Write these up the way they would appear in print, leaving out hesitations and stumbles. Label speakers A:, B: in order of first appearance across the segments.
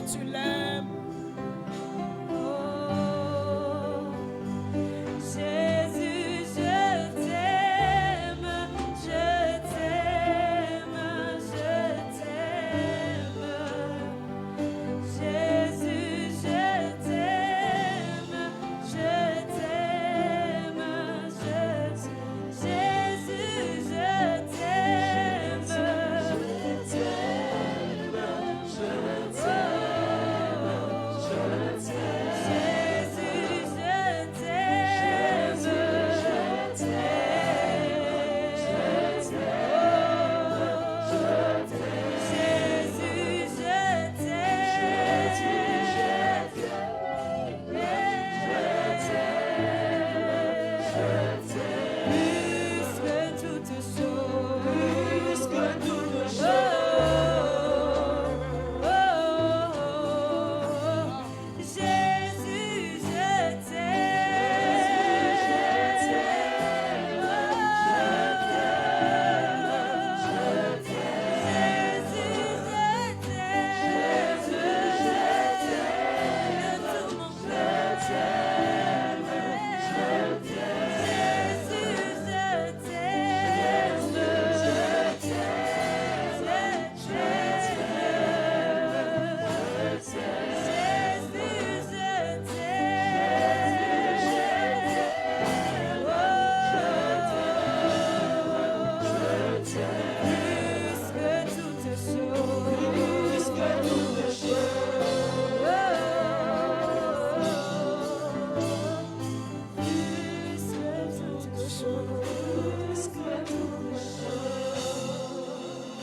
A: tu l'aimes.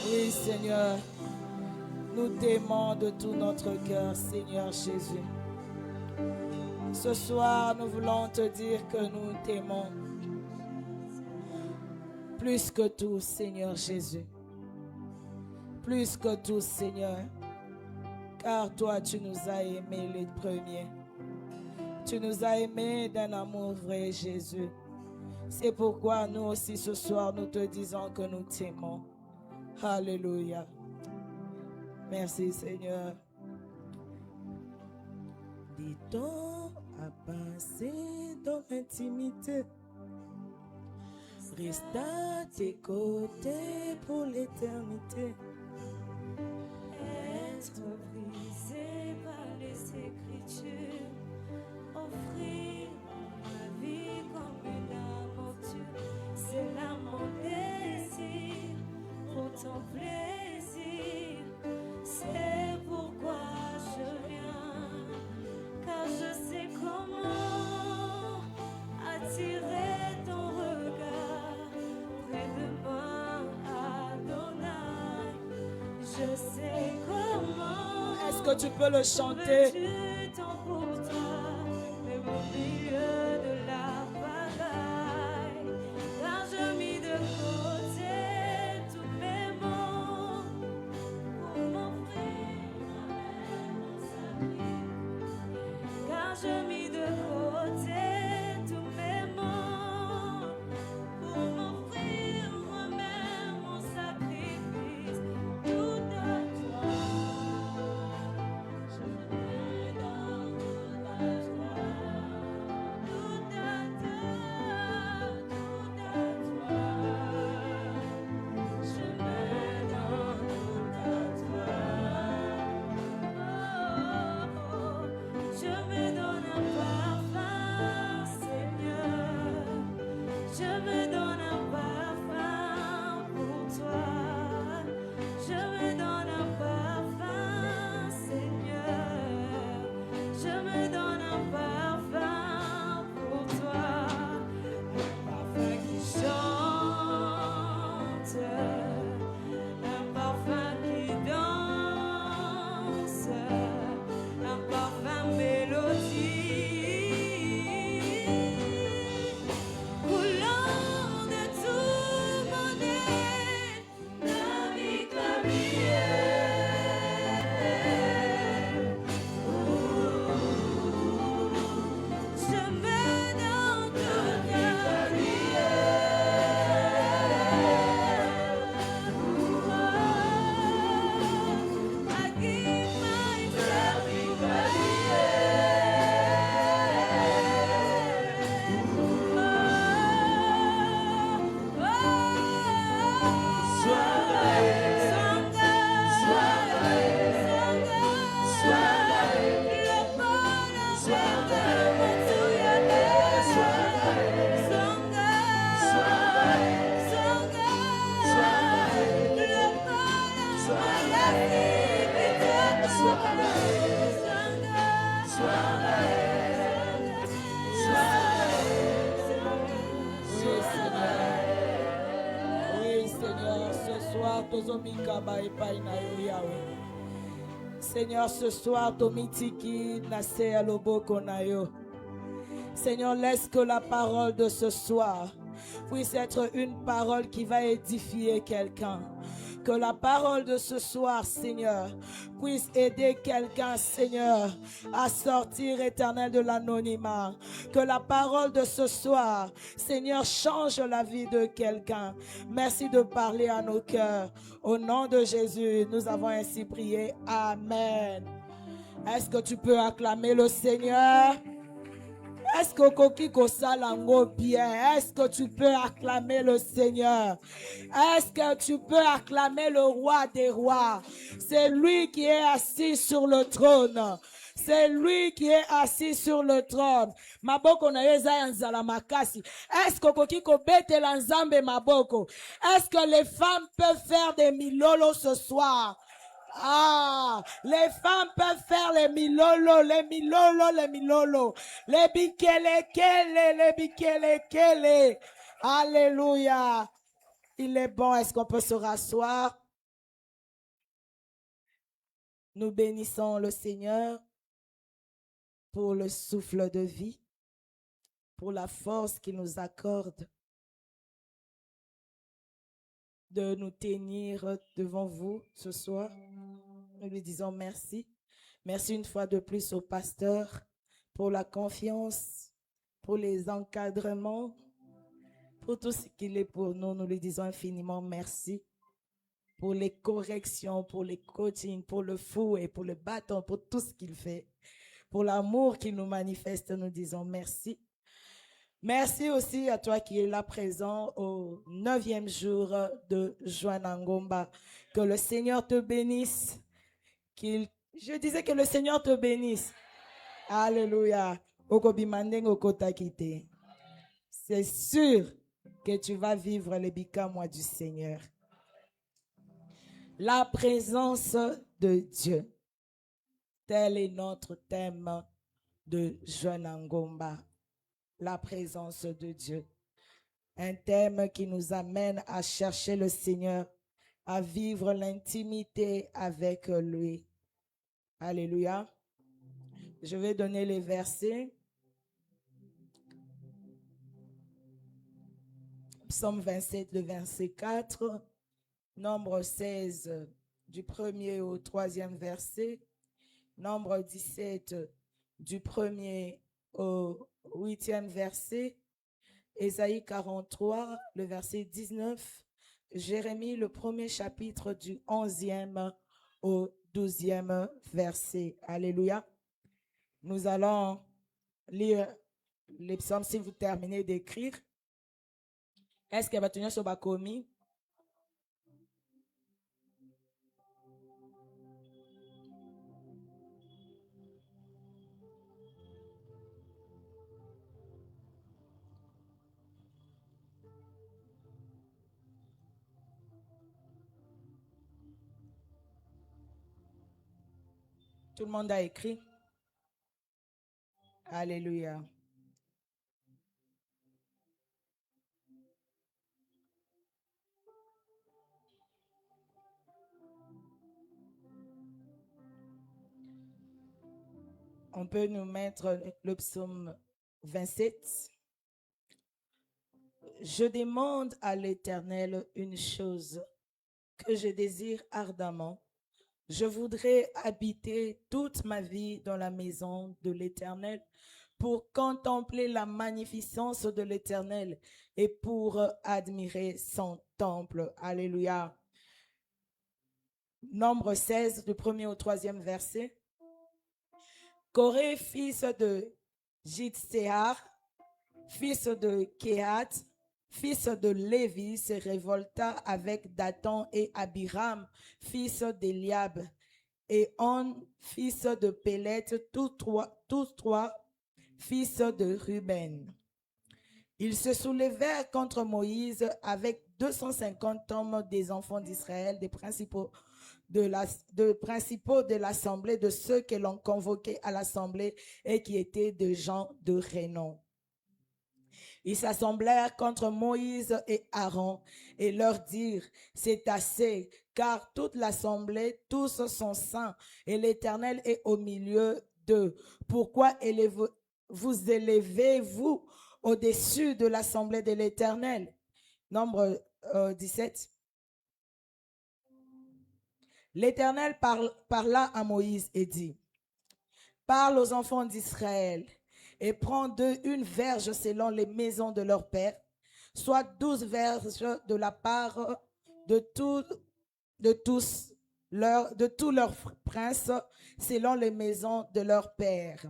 A: Oui, Seigneur, nous t'aimons de tout notre cœur, Seigneur Jésus. Ce soir, nous voulons te dire que nous t'aimons plus que tout, Seigneur Jésus. Plus que tout, Seigneur. Car toi, tu nous as aimés les premiers. Tu nous as aimés d'un amour vrai, Jésus. C'est pourquoi nous aussi ce soir, nous te disons que nous t'aimons. Alléluia. Merci, Seigneur.
B: Du temps à passer dans l'intimité. Reste à tes côtés pour l'éternité.
C: Être brisé par les Écritures, offrir ma vie comme une aventure, c'est là mon désir, pour ton plaisir, c'est pourquoi je viens, car je sais comment attirer ton regard près de moi, Adonai. Je sais comment.
A: Est-ce que tu peux le chanter?
C: Du temps pour toi, même au milieu de la bataille, car je mis de côté tous mes mots pour m'offrir moi-même mon sacrifice. Car je mis de côté tous mes mots pour m'offrir moi-même mon sacrifice. Tout à toi, je me
A: tozomikaba epai na yo Yahweh. Seigneur, ce soir, tomitiki nase ya loboko na yo. Seigneur, laisse que la parole de ce soir puisse être une parole qui va édifier quelqu'un. Que la parole de ce soir, Seigneur, puisse aider quelqu'un, Seigneur, à sortir, Éternel, de l'anonymat. Que la parole de ce soir, Seigneur, change la vie de quelqu'un. Merci de parler à nos cœurs. Au nom de Jésus, nous avons ainsi prié. Amen. Est-ce que tu peux acclamer le Seigneur? Est-ce que Kokiko Salango bien? Est-ce que tu peux acclamer le Seigneur? Est-ce que tu peux acclamer le roi des rois? C'est lui qui est assis sur le trône. C'est lui qui est assis sur le trône. Maboko na yeza yanzala makasi. Est-ce que Kokiko bete lanzambe maboko? Est-ce que les femmes peuvent faire des milolo ce soir? Ah, les femmes peuvent faire les milolo, les milolo, les milolo, les bikelekele, les bikelekele. Alléluia. Il est bon. Est-ce qu'on peut se rasseoir? Nous bénissons le Seigneur pour le souffle de vie, pour la force qu'il nous accorde de nous tenir devant vous ce soir. Nous lui disons merci. Merci une fois de plus au pasteur pour la confiance, pour les encadrements, pour tout ce qu'il est pour nous. Nous lui disons infiniment merci pour les corrections, pour les coachings, pour le fouet, pour le bâton, pour tout ce qu'il fait. Pour l'amour qu'il nous manifeste, nous disons merci. Merci aussi à toi qui es là présent au 9e jour de Joanna Ngomba. Que le Seigneur te bénisse. Je disais que le Seigneur te bénisse. Alléluia. C'est sûr que tu vas vivre les bikamois du Seigneur. La présence de Dieu. Tel est notre thème de Joanna Ngomba. La présence de Dieu. Un thème qui nous amène à chercher le Seigneur, à vivre l'intimité avec lui. Alléluia. Je vais donner les versets. Psaume 27, le verset 4. Nombre 16, du 1er au 3e verset. Nombre 17, du 1er au 8e verset, Ésaïe 43, le verset 19, Jérémie, le 1er chapitre du 11e au 12e verset. Alléluia. Nous allons lire les psaumes si vous terminez d'écrire. Est-ce qu'il va tenir sur Bakomi? Tout le monde a écrit. Alléluia. On peut nous mettre le psaume 27. Je demande à l'Éternel une chose que je désire ardemment. Je voudrais habiter toute ma vie dans la maison de l'Éternel pour contempler la magnificence de l'Éternel et pour admirer son temple. Alléluia. Nombre 16, du 1er au 3e verset. Coré, fils de Jitséar, fils de Kehat, fils de Lévi, se révolta avec Dathan et Abiram, fils d'Eliab, et On, fils de Pélet, tous trois, fils de Ruben. Ils se soulevèrent contre Moïse avec 250 hommes des enfants d'Israël, des principaux de l'assemblée, de ceux que l'on convoquait à l'assemblée et qui étaient des gens de renom. Ils s'assemblèrent contre Moïse et Aaron et leur dirent, c'est assez, car toute l'assemblée, tous sont saints, et l'Éternel est au milieu d'eux. Pourquoi vous élevez-vous au-dessus de l'assemblée de l'Éternel? Nombre 17. L'Éternel parla à Moïse et dit, parle aux enfants d'Israël et prends d'eux une verge selon les maisons de leur père, soit 12 verges de la part de tous leurs princes selon les maisons de leur père.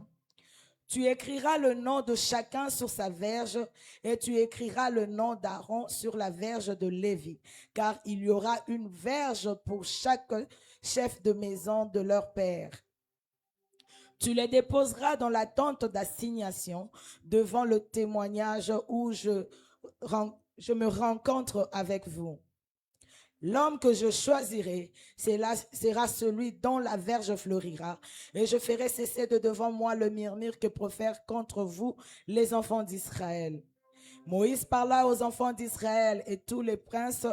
A: Tu écriras le nom de chacun sur sa verge et tu écriras le nom d'Aaron sur la verge de Lévi, car il y aura une verge pour chaque chef de maison de leur père. Tu les déposeras dans la tente d'assignation devant le témoignage où je me rencontre avec vous. L'homme que je choisirai sera celui dont la verge fleurira, et je ferai cesser de devant moi le murmure que profèrent contre vous les enfants d'Israël. Moïse parla aux enfants d'Israël, et tous les princes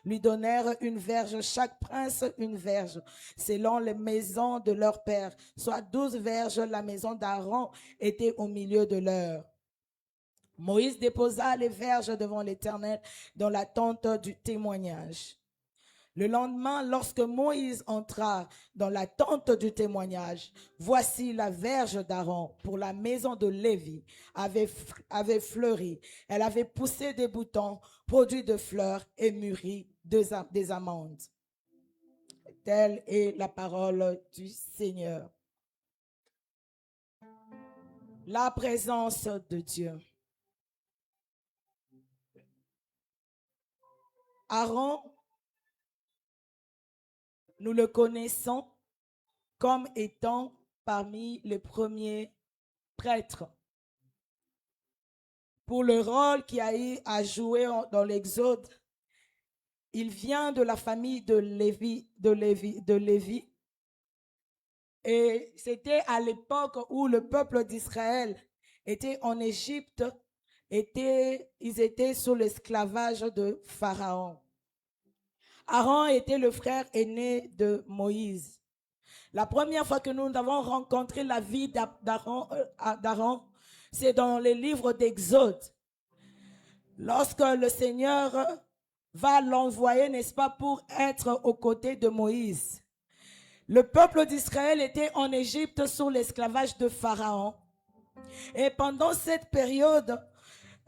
A: lui donnèrent une verge, chaque prince une verge, selon les maisons de leur père, soit 12 verges. La maison d'Aaron était au milieu de leur. Moïse déposa les verges devant l'Éternel dans la tente du témoignage. Le lendemain, lorsque Moïse entra dans la tente du témoignage, voici la verge d'Aaron pour la maison de Lévi avait fleuri. Elle avait poussé des boutons, produit de fleurs et mûri des amandes. Telle est la parole du Seigneur. La présence de Dieu. Aaron, nous le connaissons comme étant parmi les premiers prêtres. Pour le rôle qu'il a eu à jouer dans l'Exode, il vient de la famille de Lévi. Et c'était à l'époque où le peuple d'Israël était en Égypte, ils étaient sous l'esclavage de Pharaon. Aaron était le frère aîné de Moïse. La première fois que nous avons rencontré la vie d'Aaron, c'est dans les livres d'Exode. Lorsque le Seigneur va l'envoyer, n'est-ce pas, pour être aux côtés de Moïse. Le peuple d'Israël était en Égypte sous l'esclavage de Pharaon. Et pendant cette période,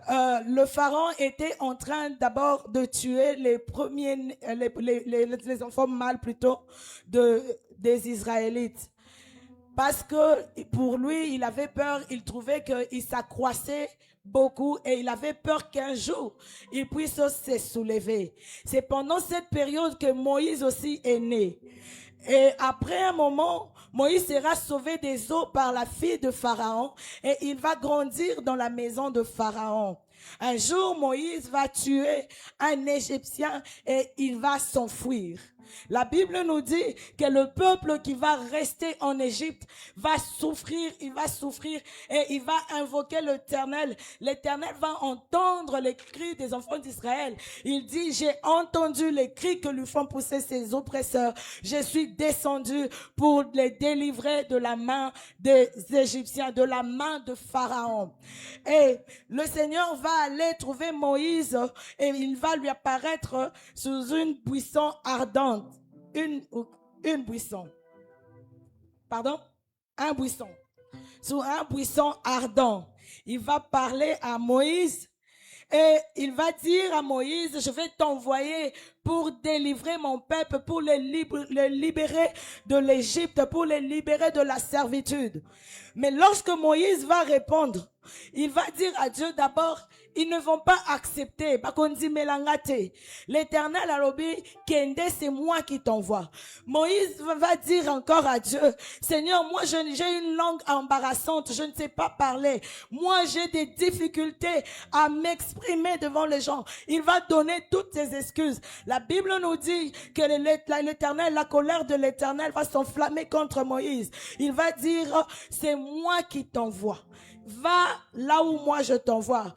A: le pharaon était en train d'abord de tuer les enfants mâles plutôt des Israélites. Parce que pour lui, il avait peur, il trouvait qu'il s'accroissait beaucoup et il avait peur qu'un jour, il puisse se soulever. C'est pendant cette période que Moïse aussi est né. Et après un moment, Moïse sera sauvé des eaux par la fille de Pharaon et il va grandir dans la maison de Pharaon. Un jour, Moïse va tuer un Égyptien et il va s'enfuir. La Bible nous dit que le peuple qui va rester en Égypte va souffrir, il va souffrir et il va invoquer l'Éternel. L'Éternel va entendre les cris des enfants d'Israël. Il dit, j'ai entendu les cris que lui font pousser ses oppresseurs. Je suis descendu pour les délivrer de la main des Égyptiens, de la main de Pharaon. Et le Seigneur va aller trouver Moïse et il va lui apparaître sous une buisson ardente. Un buisson. Sous un buisson ardent. Il va parler à Moïse et il va dire à Moïse, je vais t'envoyer pour délivrer mon peuple, pour les libérer de l'Égypte, pour les libérer de la servitude. Mais lorsque Moïse va répondre, il va dire à Dieu d'abord, ils ne vont pas accepter. L'Éternel a dit, Kende, c'est moi qui t'envoie. Moïse va dire encore à Dieu, Seigneur, moi j'ai une langue embarrassante, je ne sais pas parler. Moi j'ai des difficultés à m'exprimer devant les gens. Il va donner toutes ses excuses. La Bible nous dit que l'Éternel, la colère de l'Éternel va s'enflammer contre Moïse. Il va dire, c'est moi qui t'envoie. va là où moi je t'envoie.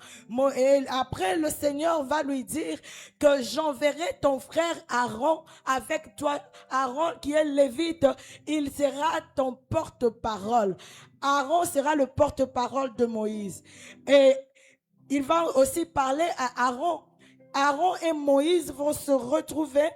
A: Et après, le Seigneur va lui dire que j'enverrai ton frère Aaron avec toi. Aaron qui est lévite, il sera ton porte-parole. Aaron sera le porte-parole de Moïse. Et il va aussi parler à Aaron. Aaron et Moïse vont se retrouver.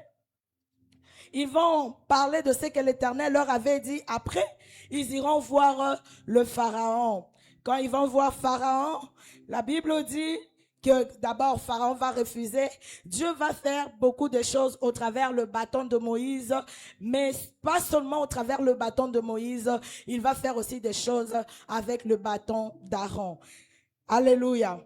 A: Ils vont parler de ce que l'Éternel leur avait dit. Après, ils iront voir le Pharaon. Quand ils vont voir Pharaon, la Bible dit que d'abord Pharaon va refuser. Dieu va faire beaucoup de choses au travers le bâton de Moïse, mais pas seulement au travers le bâton de Moïse, il va faire aussi des choses avec le bâton d'Aaron. Alléluia.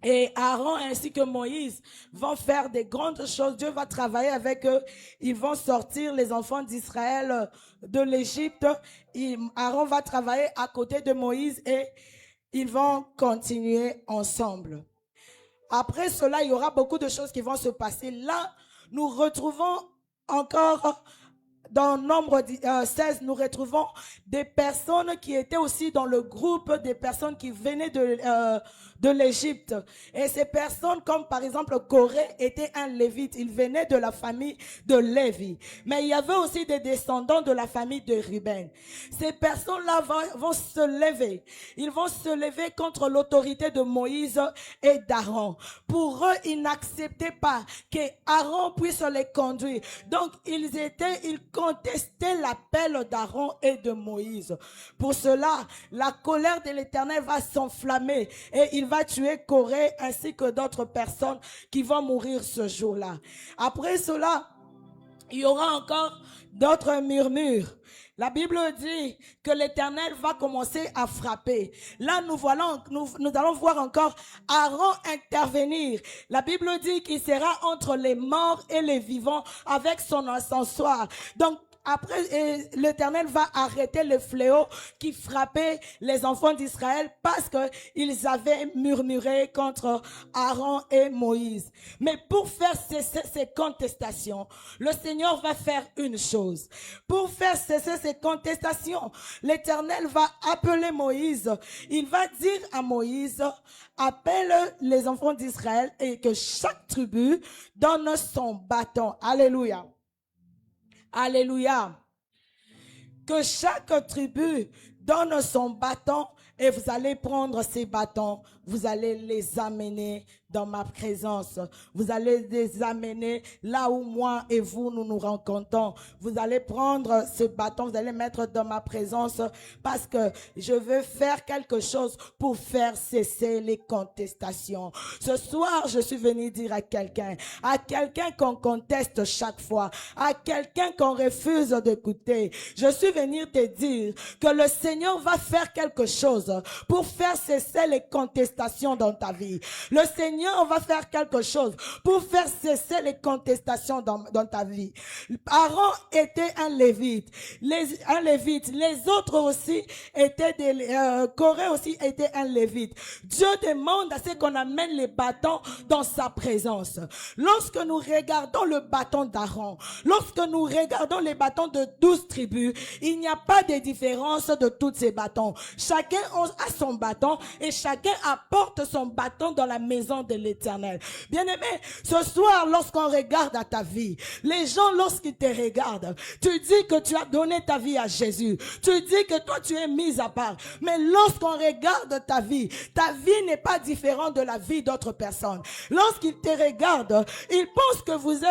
A: Et Aaron ainsi que Moïse vont faire des grandes choses. Dieu va travailler avec eux. Ils vont sortir les enfants d'Israël de l'Égypte. Aaron va travailler à côté de Moïse et ils vont continuer ensemble. Après cela, il y aura beaucoup de choses qui vont se passer. Là, nous retrouvons encore dans Nombre 16, nous retrouvons des personnes qui étaient aussi dans le groupe des personnes qui venaient de l'Égypte. Et ces personnes, comme par exemple Corée, était un lévite. Il venait de la famille de Lévi. Mais il y avait aussi des descendants de la famille de Ruben. Ces personnes-là vont se lever. Ils vont se lever contre l'autorité de Moïse et d'Aaron. Pour eux, ils n'acceptaient pas que Aaron puisse les conduire. Donc, ils contestaient l'appel d'Aaron et de Moïse. Pour cela, la colère de l'Éternel va s'enflammer et il va tuer Corée ainsi que d'autres personnes qui vont mourir ce jour-là. Après cela, il y aura encore d'autres murmures. La Bible dit que l'Éternel va commencer à frapper. Là, nous allons voir encore Aaron intervenir. La Bible dit qu'il sera entre les morts et les vivants avec son encensoir. Donc, après, l'Éternel va arrêter le fléau qui frappait les enfants d'Israël parce qu'ils avaient murmuré contre Aaron et Moïse. Mais pour faire cesser ces contestations, le Seigneur va faire une chose. Pour faire cesser ces contestations, l'Éternel va appeler Moïse. Il va dire à Moïse, appelle les enfants d'Israël et que chaque tribu donne son bâton. Alléluia. Alléluia. Que chaque tribu donne son bâton et vous allez prendre ces bâtons, vous allez les amener dans ma présence. Vous allez les amener là où moi et vous nous rencontrons. Vous allez prendre ce bâton, vous allez mettre dans ma présence parce que je veux faire quelque chose pour faire cesser les contestations. Ce soir, je suis venu dire à quelqu'un qu'on conteste chaque fois, à quelqu'un qu'on refuse d'écouter. Je suis venu te dire que le Seigneur va faire quelque chose pour faire cesser les contestations dans ta vie. Le Seigneur va faire quelque chose pour faire cesser les contestations dans ta vie. Aaron était un lévite. Les autres aussi étaient Corée aussi était un lévite. Dieu demande à ce qu'on amène les bâtons dans sa présence. Lorsque nous regardons le bâton d'Aaron, lorsque nous regardons les bâtons de 12 tribus, il n'y a pas de différence de tous ces bâtons. Chacun a son bâton et chacun apporte son bâton dans la maison de l'Éternel. Bien-aimé, ce soir, lorsqu'on regarde à ta vie, les gens, lorsqu'ils te regardent, tu dis que tu as donné ta vie à Jésus. Tu dis que toi, tu es mis à part. Mais lorsqu'on regarde ta vie n'est pas différente de la vie d'autres personnes. Lorsqu'ils te regardent, ils pensent que vous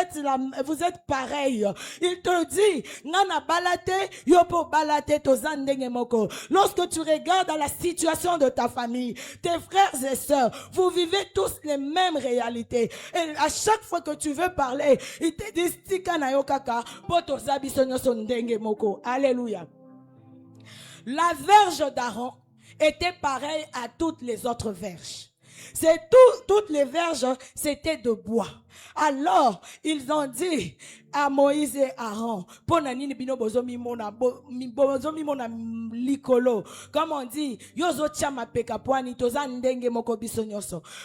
A: êtes pareil. Ils te disent, Nana balate, yopo balate tozandenge moko. Lorsque tu regardes à la situation de ta famille, tes frères et sœurs, vous vivez tous les mêmes réalités. Et à chaque fois que tu veux parler, ils te disent tika na yo kaka, poto zabi sonyo sondenge moko. Alléluia. La verge d'Aaron était pareille à toutes les autres verges. Toutes les verges, c'était de bois. Alors, ils ont dit à Moïse et Aaron. Comme on dit,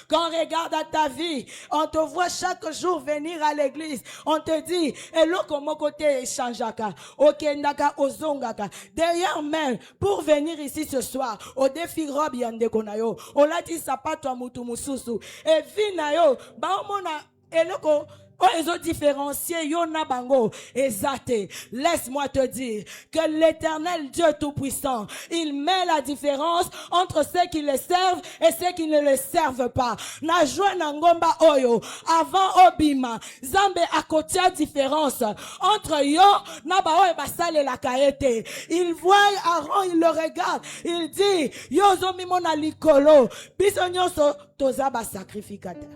A: quand on regarde à ta vie, on te voit chaque jour venir à l'église. On te dit, et là, comment côté changeaka, okendaka, ozongaka. Derrière même, pour venir ici ce soir, au défi robe yande konayo, on l'a dit, ça pas toi mutu mususu. Et vinayo, ba omona, et loko, oh, ils ont différencié Yona Bango et Zate. Laisse-moi te dire que l'Éternel Dieu Tout-Puissant, il met la différence entre ceux qui le servent et ceux qui ne le servent pas. Na joie na ngomba oyo, avant Obima, Zambe akotia différence entre yo, na ba oyo basale la kaete. Il voit Aaron, il le regarde, il dit, yo zomi mona likolo, bisonyoso tozaba sacrificateur.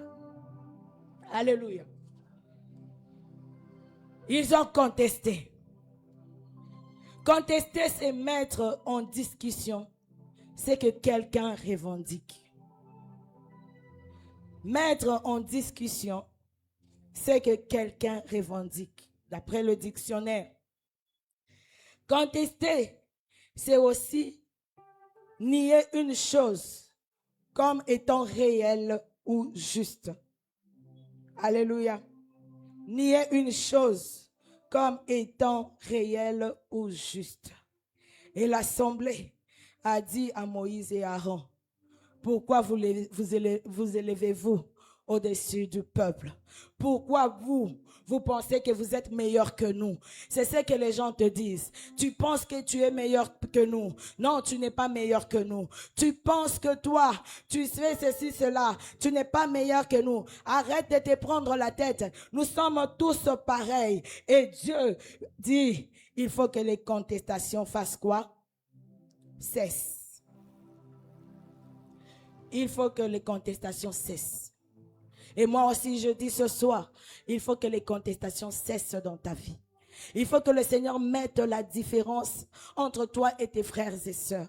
A: Alléluia. Ils ont contesté. Contester, c'est mettre en discussion ce que quelqu'un revendique. Mettre en discussion ce que quelqu'un revendique. D'après le dictionnaire. Contester, c'est aussi nier une chose comme étant réelle ou juste. Alléluia. Nier une chose comme étant réelle ou juste. Et l'assemblée a dit à Moïse et Aaron, pourquoi vous élevez-vous au-dessus du peuple? Pourquoi vous pensez que vous êtes meilleur que nous? C'est ce que les gens te disent. Tu penses que tu es meilleur que nous. Non, tu n'es pas meilleur que nous. Tu penses que toi, tu fais ceci, cela. Tu n'es pas meilleur que nous. Arrête de te prendre la tête. Nous sommes tous pareils. Et Dieu dit, il faut que les contestations fassent quoi? Cessent. Il faut que les contestations cessent. Et moi aussi, je dis ce soir, il faut que les contestations cessent dans ta vie. Il faut que le Seigneur mette la différence entre toi et tes frères et sœurs.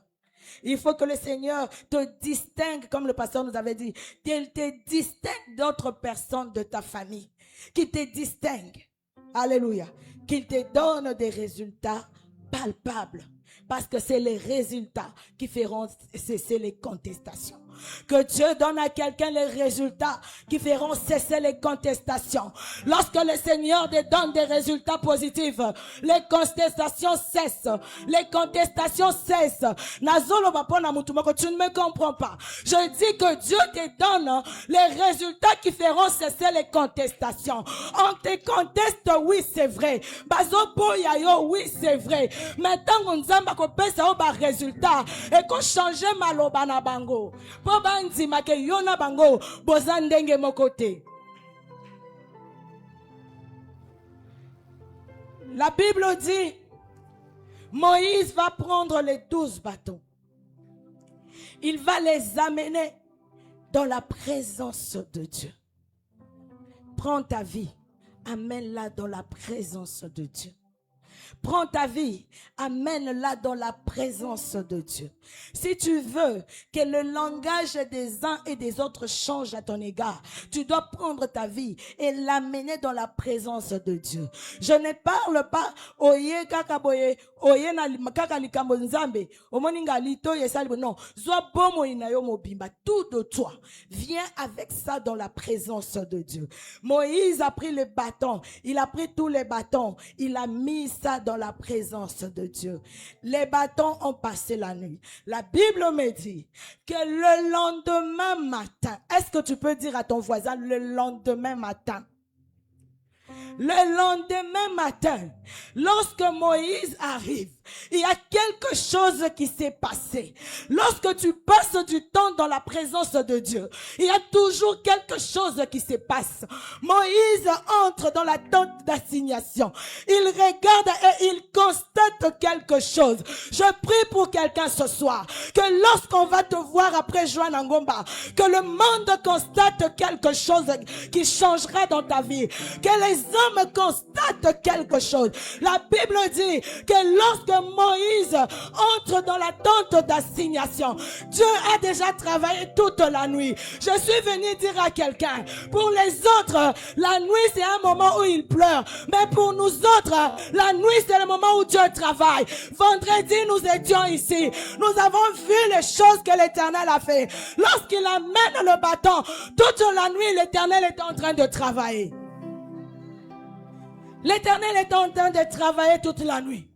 A: Il faut que le Seigneur te distingue, comme le pasteur nous avait dit, qu'il te distingue d'autres personnes de ta famille. Qu'il te distingue. Alléluia. Qu'il te donne des résultats palpables. Parce que c'est les résultats qui feront cesser les contestations. Que Dieu donne à quelqu'un les résultats qui feront cesser les contestations. Lorsque le Seigneur te donne des résultats positifs, les contestations cessent. Les contestations cessent. Nazolo bapona mutumako, tu ne me comprends pas. Je dis que Dieu te donne les résultats qui feront cesser les contestations. On te conteste, oui c'est vrai. Bazopo yayo, oui c'est vrai. Maintenant on zamba ko pesa o ba résultat et qu'on change maloba na bango. La Bible dit, Moïse va prendre les 12 bâtons. Il va les amener dans la présence de Dieu. Prends ta vie, amène-la dans la présence de Dieu. Prends ta vie, amène-la dans la présence de Dieu. Si tu veux que le langage des uns et des autres change à ton égard, tu dois prendre ta vie et l'amener dans la présence de Dieu. Je ne parle pas oye kakaboye, oye na kaka likambo nzambe, omoninga lito yesalibo, non. Zwa bomo inayo mobimba, tout de toi. Viens avec ça dans la présence de Dieu. Moïse a pris le bâton, il a pris tous les bâtons, il a mis ça dans la présence de Dieu. Les bâtons ont passé la nuit. La Bible me dit que le lendemain matin, est-ce que tu peux dire à ton voisin le lendemain matin? Le lendemain matin, lorsque Moïse arrive, il y a quelque chose qui s'est passé. Lorsque tu passes du temps dans la présence de Dieu, il y a toujours quelque chose qui se passe. Moïse entre dans la tente d'assignation. Il regarde et il constate quelque quelque chose. Je prie pour quelqu'un ce soir, que lorsqu'on va te voir après Joanne Ngomba, que le monde constate quelque chose qui changera dans ta vie, que les hommes constatent quelque chose. La Bible dit que lorsque Moïse entre dans la tente d'assignation, Dieu a déjà travaillé toute la nuit. Je suis venu dire à quelqu'un, pour les autres, la nuit c'est un moment où ils pleurent, mais pour nous autres, la nuit c'est le moment où Dieu travaille. Vendredi nous étions ici, nous avons vu les choses que l'Éternel a fait. Lorsqu'il amène le bâton, toute la nuit l'Éternel est en train de travailler. L'Éternel est en train de travailler toute la nuit.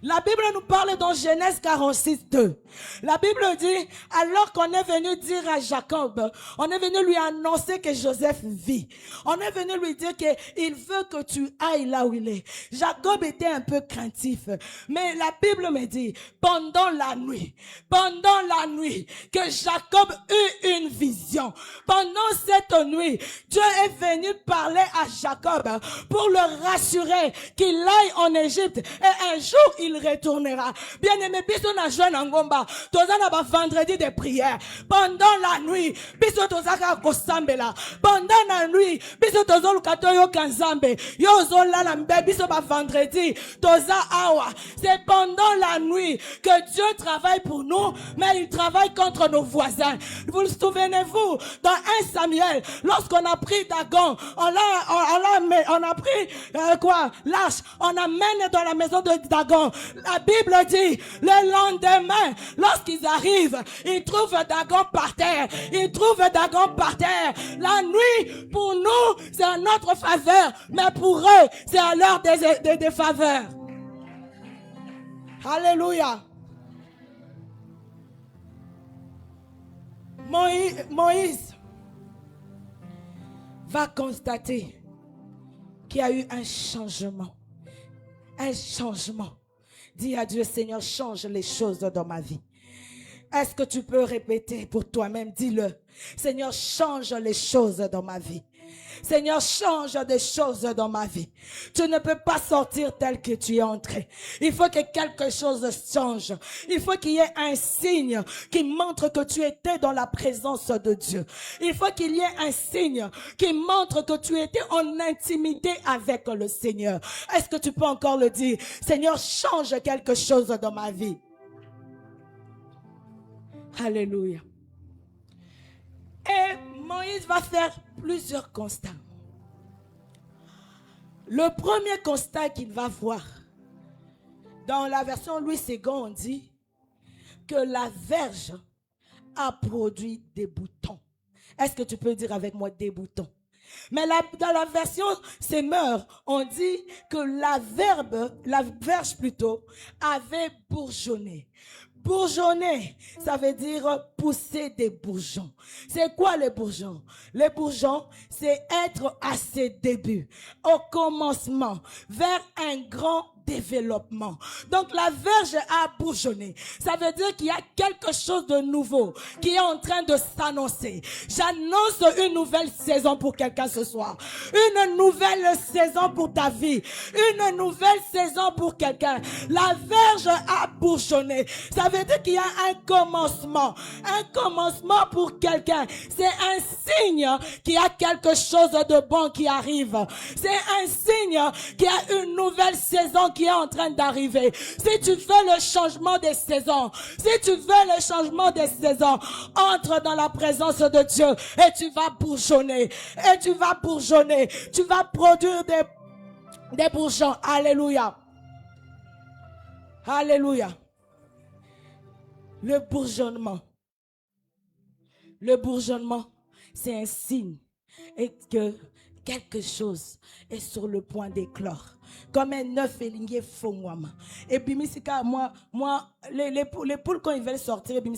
A: La Bible nous parle dans Genèse 46, 2. La Bible dit, alors qu'on est venu dire à Jacob, on est venu lui annoncer que Joseph vit. On est venu lui dire qu'il veut que tu ailles là où il est. Jacob était un peu craintif. Mais la Bible me dit, pendant la nuit, que Jacob eut une vision. Pendant cette nuit, Dieu est venu parler à Jacob pour le rassurer qu'il aille en Égypte. Et un jour, il retournera. Bien aimé, biso na Joanne Ngomba, toza na ba vendredi de prière. Pendant la nuit, biso toza ka kosambela. Pendant la nuit, biso tozo lukato yo kanzambe. Yo zo la na mbe biso ba vendredi, toza awa. C'est pendant la nuit que Dieu travaille pour nous, mais il travaille contre nos voisins. Vous le souvenez-vous, dans 1 Samuel, lorsqu'on a pris Dagon, on a pris l'âge, on amène dans la maison de Dagon. La Bible dit, le lendemain, lorsqu'ils arrivent, ils trouvent Dagon par terre. La nuit, pour nous, c'est à notre faveur, mais pour eux, c'est à leur défaveur. Alléluia. Moïse va constater qu'il y a eu un changement. Dis à Dieu, Seigneur, change les choses dans ma vie. Est-ce que tu peux répéter pour toi-même? Dis-le. Seigneur, change les choses dans ma vie. Seigneur, change des choses dans ma vie. Tu ne peux pas sortir tel que tu es entré. Il faut que quelque chose change. Il faut qu'il y ait un signe qui montre que tu étais dans la présence de Dieu. Il faut qu'il y ait un signe qui montre que tu étais en intimité avec le Seigneur. Est-ce que tu peux encore le dire? Seigneur, change quelque chose dans ma vie. Alléluia. Et Moïse va faire plusieurs constats. Le premier constat qu'il va voir, dans la version Louis II, on dit que la verge a produit des boutons. Est-ce que tu peux dire avec moi des boutons? Mais dans la version Semeur, on dit que la verge plutôt, avait bourgeonné. Bourgeonner, ça veut dire pousser des bourgeons. C'est quoi les bourgeons? Les bourgeons, c'est être à ses débuts, au commencement, vers un grand développement. Donc la verge a bourgeonné. Ça veut dire qu'il y a quelque chose de nouveau qui est en train de s'annoncer. J'annonce une nouvelle saison pour quelqu'un ce soir. Une nouvelle saison pour ta vie. Une nouvelle saison pour quelqu'un. La verge a bourgeonné. Ça veut dire qu'il y a un commencement. Un commencement pour quelqu'un. C'est un signe qu'il y a quelque chose de bon qui arrive. C'est un signe qu'il y a une nouvelle saison qui est en train d'arriver. Si tu veux le changement des saisons, entre dans la présence de Dieu et tu vas bourgeonner. Tu vas produire des bourgeons. Alléluia. Alléluia. Le bourgeonnement, c'est un signe et que quelque chose est sur le point d'éclore. Comme un œuf éligné fongwama. Et puis, les poules, quand ils veulent sortir, et puis,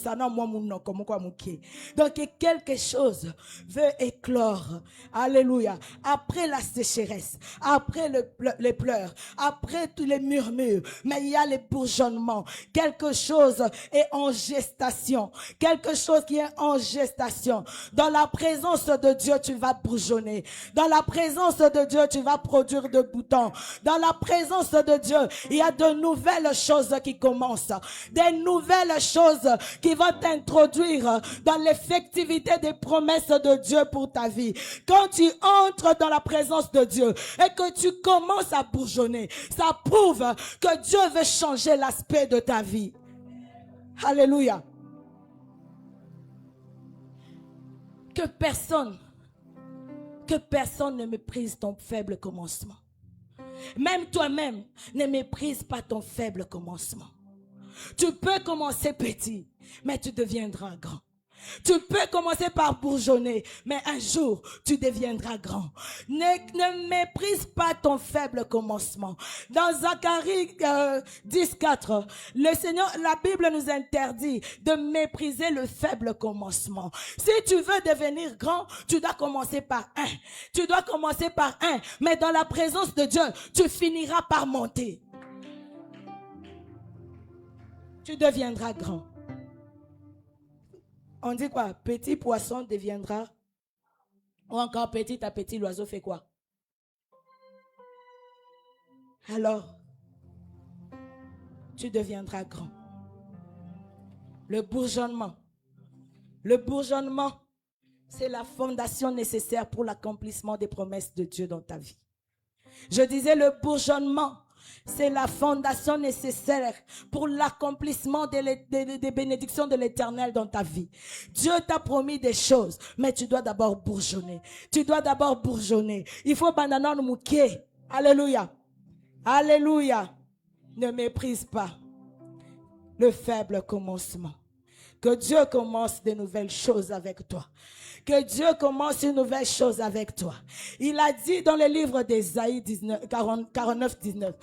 A: donc, quelque chose veut éclore. Alléluia. Après la sécheresse, après les pleurs, après tous les murmures, mais il y a les bourgeonnements. Quelque chose est en gestation. Quelque chose qui est en gestation. Dans la présence de Dieu, tu vas bourgeonner. Dans la présence de Dieu, tu vas produire de boutons. dans la présence de Dieu, il y a de nouvelles choses qui commencent. Des nouvelles choses qui vont t'introduire dans l'effectivité des promesses de Dieu pour ta vie. Quand tu entres dans la présence de Dieu et que tu commences à bourgeonner, ça prouve que Dieu veut changer l'aspect de ta vie. Alléluia. Que personne ne méprise ton faible commencement. Même toi-même, ne méprise pas ton faible commencement. Tu peux commencer petit, mais tu deviendras grand. Tu peux commencer par bourgeonner, mais un jour, tu deviendras grand. Ne méprise pas ton faible commencement. Dans Zacharie 10:4, le Seigneur, la Bible nous interdit de mépriser le faible commencement. Si tu veux devenir grand, tu dois commencer par un. Tu dois commencer par un, mais dans la présence de Dieu, tu finiras par monter. Tu deviendras grand. On dit quoi? Petit poisson deviendra. Ou encore petit à petit, l'oiseau fait quoi? Alors, tu deviendras grand. Le bourgeonnement, c'est la fondation nécessaire pour l'accomplissement des promesses de Dieu dans ta vie. Je disais le bourgeonnement, c'est la fondation nécessaire pour l'accomplissement des bénédictions de l'Éternel dans ta vie. Dieu t'a promis des choses, mais tu dois d'abord bourgeonner. Tu dois d'abord bourgeonner. Il faut banana mouké. Alléluia. Alléluia. Ne méprise pas le faible commencement. Que Dieu commence de nouvelles choses avec toi. Que Dieu commence une nouvelle chose avec toi. Il a dit dans le livre d'Ésaïe 49:19,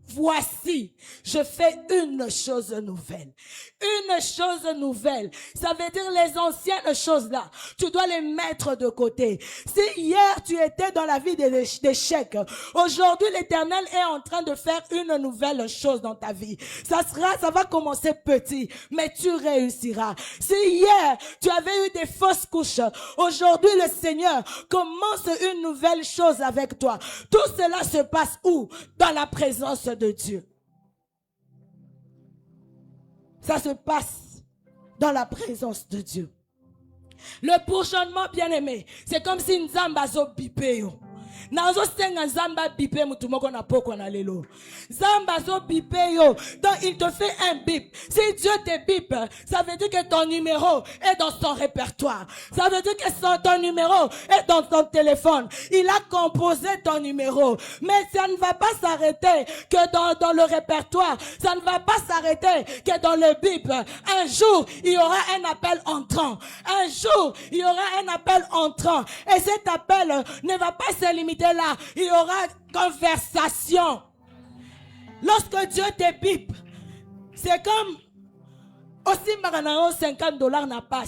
A: voici, je fais une chose nouvelle. Une chose nouvelle. Ça veut dire les anciennes choses là, tu dois les mettre de côté. Si hier tu étais dans la vie d'échec, aujourd'hui l'Éternel est en train de faire une nouvelle chose dans ta vie. Ça va commencer petit, mais tu réussiras. Si hier tu avais eu des fausses couches, aujourd'hui le Seigneur commence une nouvelle chose avec toi. Tout cela se passe où? Dans la présence de Dieu. Ça se passe dans la présence de Dieu. Le bourgeonnement, bien aimé, c'est comme si Nzamba zo bipé yo. Nazo senga Nzamba bipé mutumoko na poko na lelo. Nzamba zo bipé yo. Donc il te fait un bip. Si Dieu te bip, ça veut dire que ton numéro est dans son répertoire. Ça veut dire que ton numéro est dans ton téléphone. Il a composé ton numéro. Mais ça ne va pas s'arrêter que dans le répertoire. Ça ne va pas s'arrêter que dans le bip. Un jour, il y aura un appel entrant. Un jour, il y aura un appel entrant. Et cet appel ne va pas se limiter là. Il y aura conversation. Lorsque Dieu te bip, c'est comme aussi marana $50 n'a pas.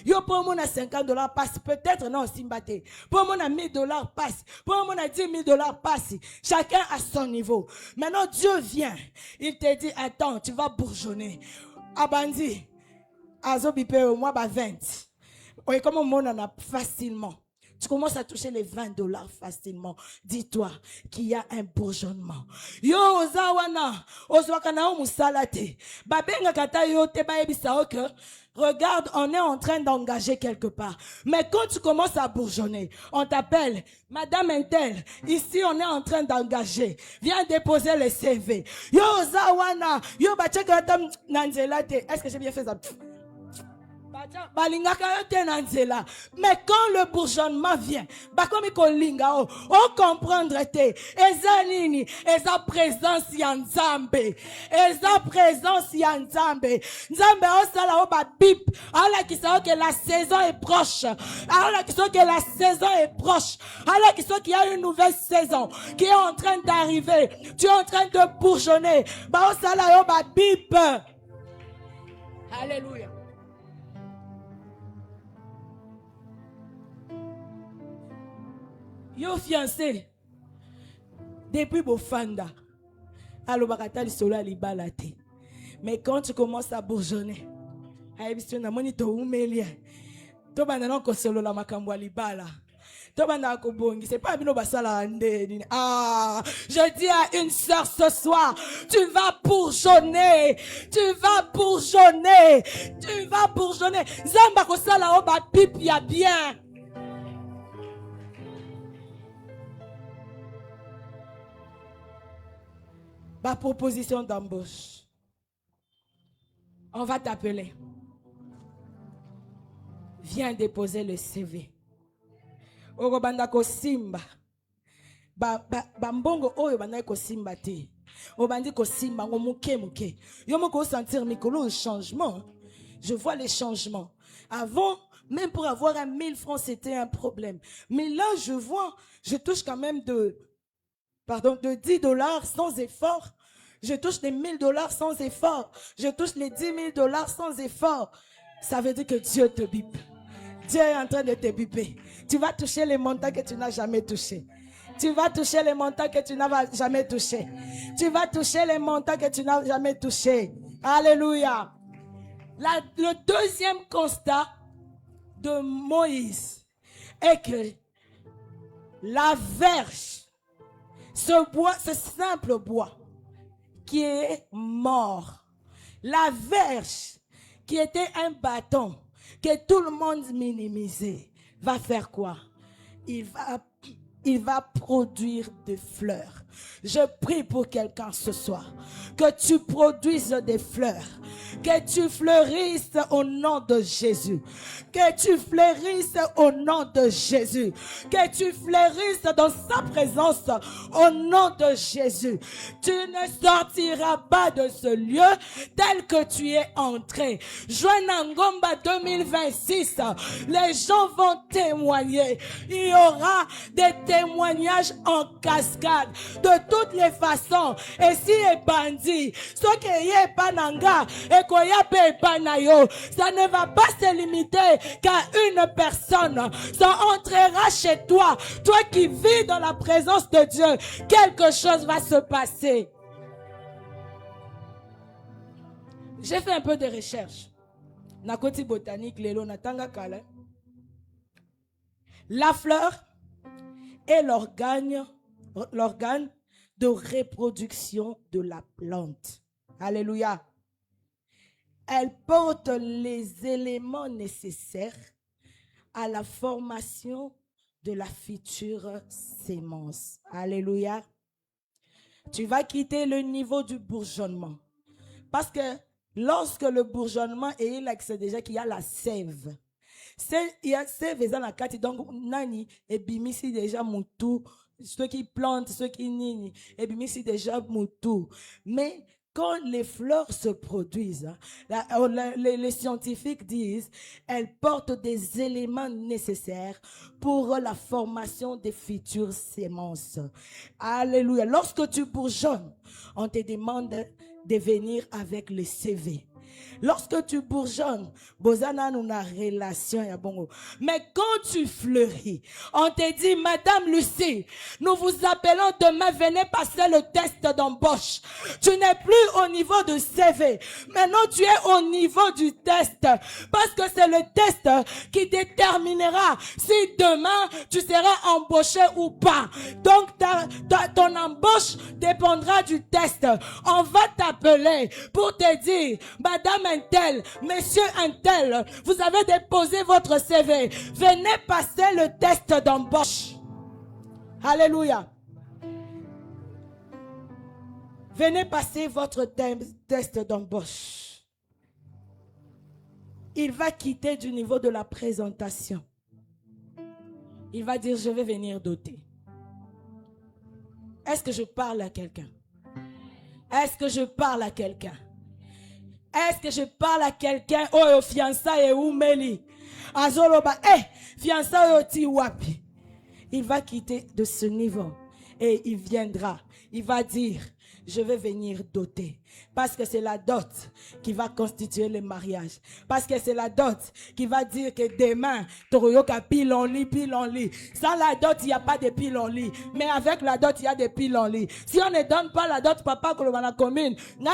A: Yo pour mon $50 passe, peut-être non simbate. Pour mon $1000 passe, pour mon $10,000 passe. Chacun à son niveau. Maintenant Dieu vient, il te dit attends, tu vas bourgeonner. Abandi, azo bipe au mois 20. Oui, comme on en a facilement. Tu commences à toucher les $20 facilement. Dis-toi qu'il y a un bourgeonnement. Yo ozawana, ozwakana o musalate. Babenga kata yo te ba ebisa ok. Regarde, on est en train d'engager quelque part. Mais quand tu commences à bourgeonner, on t'appelle, Madame Intel, ici on est en train d'engager. Viens déposer le CV. Yo ozawana, yo bacheka nanzelate. Est-ce que j'ai bien fait ça? Mais quand le bourgeonnement vient, on comprendre eza nini, eza présence ya Nzambe, eza présence ya Nzambe. Nzambe osala o ba bip, ala qui sait que la saison est proche, ala qui sait que la saison est proche, ala qui sait qu'il y a une nouvelle saison qui est en train d'arriver. Tu es en train de bourgeonner, ba osala o ba bip. Alléluia. Yo fiancé depuis Bofanda alobakata lisolo ya libala te. Mais quand tu commences à bourgeonner, ayebiso na moni to umelia to banana ko solo la makambo ya libala. C'est pas je dis à une sœur ce soir, tu vas bourgeonner. Tu vas bourgeonner. Tu vas bourgeonner. Zamba kosala oba pipi ya bien. Ma proposition d'embauche. On va t'appeler. Viens déposer le CV. Orobanda ko simba. Mbongo oyo banda ko simba te. Obandi ko simba ngo muke muke. Yo moko sentir mikolo un changement. Je vois les changements. Avant, même pour avoir 1000 francs, c'était un problème. Mais là, je vois, je touche quand même de $10 sans effort. Je touche les $1000 sans effort. Je touche les $10,000 sans effort. Ça veut dire que Dieu te bipe. Dieu est en train de te biper. Tu vas toucher les montants que tu n'as jamais touchés. Tu vas toucher les montants que tu n'as jamais touchés. Tu vas toucher les montants que tu n'as jamais touchés. Alléluia. Le deuxième constat de Moïse est que la verge, ce bois, ce simple bois qui est mort, la verge qui était un bâton que tout le monde minimisait, va faire quoi? Il va produire des fleurs. Je prie pour quelqu'un ce soir, que tu produises des fleurs, que tu fleurisses au nom de Jésus, que tu fleurisses au nom de Jésus, que tu fleurisses dans sa présence au nom de Jésus. Tu ne sortiras pas de ce lieu tel que tu es entré. Joanangomba 2026, les gens vont témoigner. Il y aura des témoignages en cascade de toutes les façons. Et si est bandit, ce qui est pananga et koya pe panayo, ça ne va pas se limiter qu'à une personne. Ça entrera chez toi, toi qui vis dans la présence de Dieu. Quelque chose va se passer. J'ai fait un peu de recherche. Nakoti botanique lelo natanga kala. La fleur est l'organe de reproduction de la plante. Alléluia. Elle porte les éléments nécessaires à la formation de la future sémence. Alléluia. Tu vas quitter le niveau du bourgeonnement. Parce que lorsque le bourgeonnement est là, c'est déjà qu'il y a la sève. Il y a sève dans la carte, donc nani et bimisi déjà moutou, ceux qui plantent, ceux qui nini et bimisi déjà moutou. Mais quand les fleurs se produisent, les scientifiques disent, elles portent des éléments nécessaires pour la formation des futures semences. Alléluia. Lorsque tu bourgeonnes, on te demande de venir avec le CV. Lorsque tu bourgeonnes, bozana nous na relation ya bongo. Mais quand tu fleuris, on te dit, Madame Lucie, nous vous appelons demain, venez passer le test d'embauche. Tu n'es plus au niveau du CV. Maintenant, tu es au niveau du test. Parce que c'est le test qui déterminera si demain, tu seras embauché ou pas. Donc, ton embauche dépendra du test. On va t'appeler pour te dire, Madame Untel, Monsieur Untel, vous avez déposé votre CV. Venez passer le test d'embauche. Alléluia. Venez passer votre test d'embauche. Il va quitter du niveau de la présentation. Il va dire, je vais venir doter. Est-ce que je parle à quelqu'un? Est-ce que je parle à quelqu'un? Est-ce que je parle à quelqu'un? Oh, fiançailles ou meli. Azoloba, fiançailles ti wapi. Il va quitter de ce niveau et il viendra. Il va dire, je vais venir doter. Parce que c'est la dot qui va constituer le mariage. Parce que c'est la dot qui va dire que demain, Toroyoka pile en lit, pile en lit. Sans la dot, il n'y a pas de pile en lit. Mais avec la dot, il y a des piles en lit. Si on ne donne pas la dot, papa, que la commune, il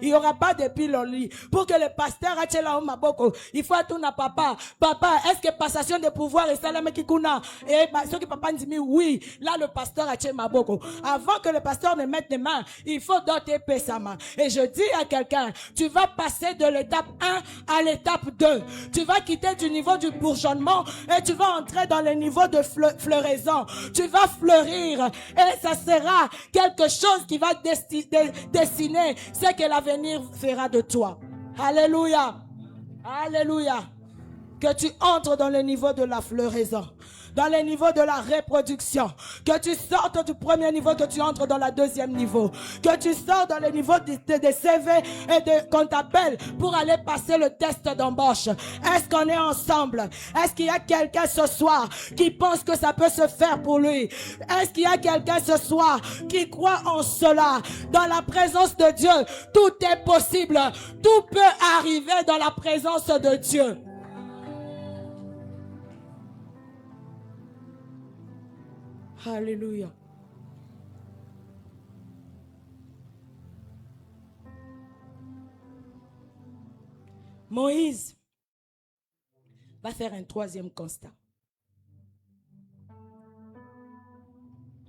A: n'y aura pas de pile en lit. Pour que le pasteur achela maboko, il faut tout na papa. Papa, est-ce que passation de pouvoir est salame kikuna? Et ce que papa dit, oui. Là, le pasteur achela maboko. Avant que le pasteur ne mette les mains, il faut doter Pessama. Et je dis à quelqu'un, tu vas passer de l'étape 1 à l'étape 2. Tu vas quitter du niveau du bourgeonnement et tu vas entrer dans le niveau de floraison. Tu vas fleurir et ça sera quelque chose qui va dessiner ce que l'avenir fera de toi. Alléluia. Alléluia. Que tu entres dans le niveau de la floraison, dans le niveau de la reproduction, que tu sortes du premier niveau, que tu entres dans le deuxième niveau, que tu sors dans le niveau des CV et qu'on t'appelle pour aller passer le test d'embauche. Est-ce qu'on est ensemble? Est-ce qu'il y a quelqu'un ce soir qui pense que ça peut se faire pour lui? Est-ce qu'il y a quelqu'un ce soir qui croit en cela? Dans la présence de Dieu, tout est possible. Tout peut arriver dans la présence de Dieu. Alléluia. Moïse va faire un troisième constat.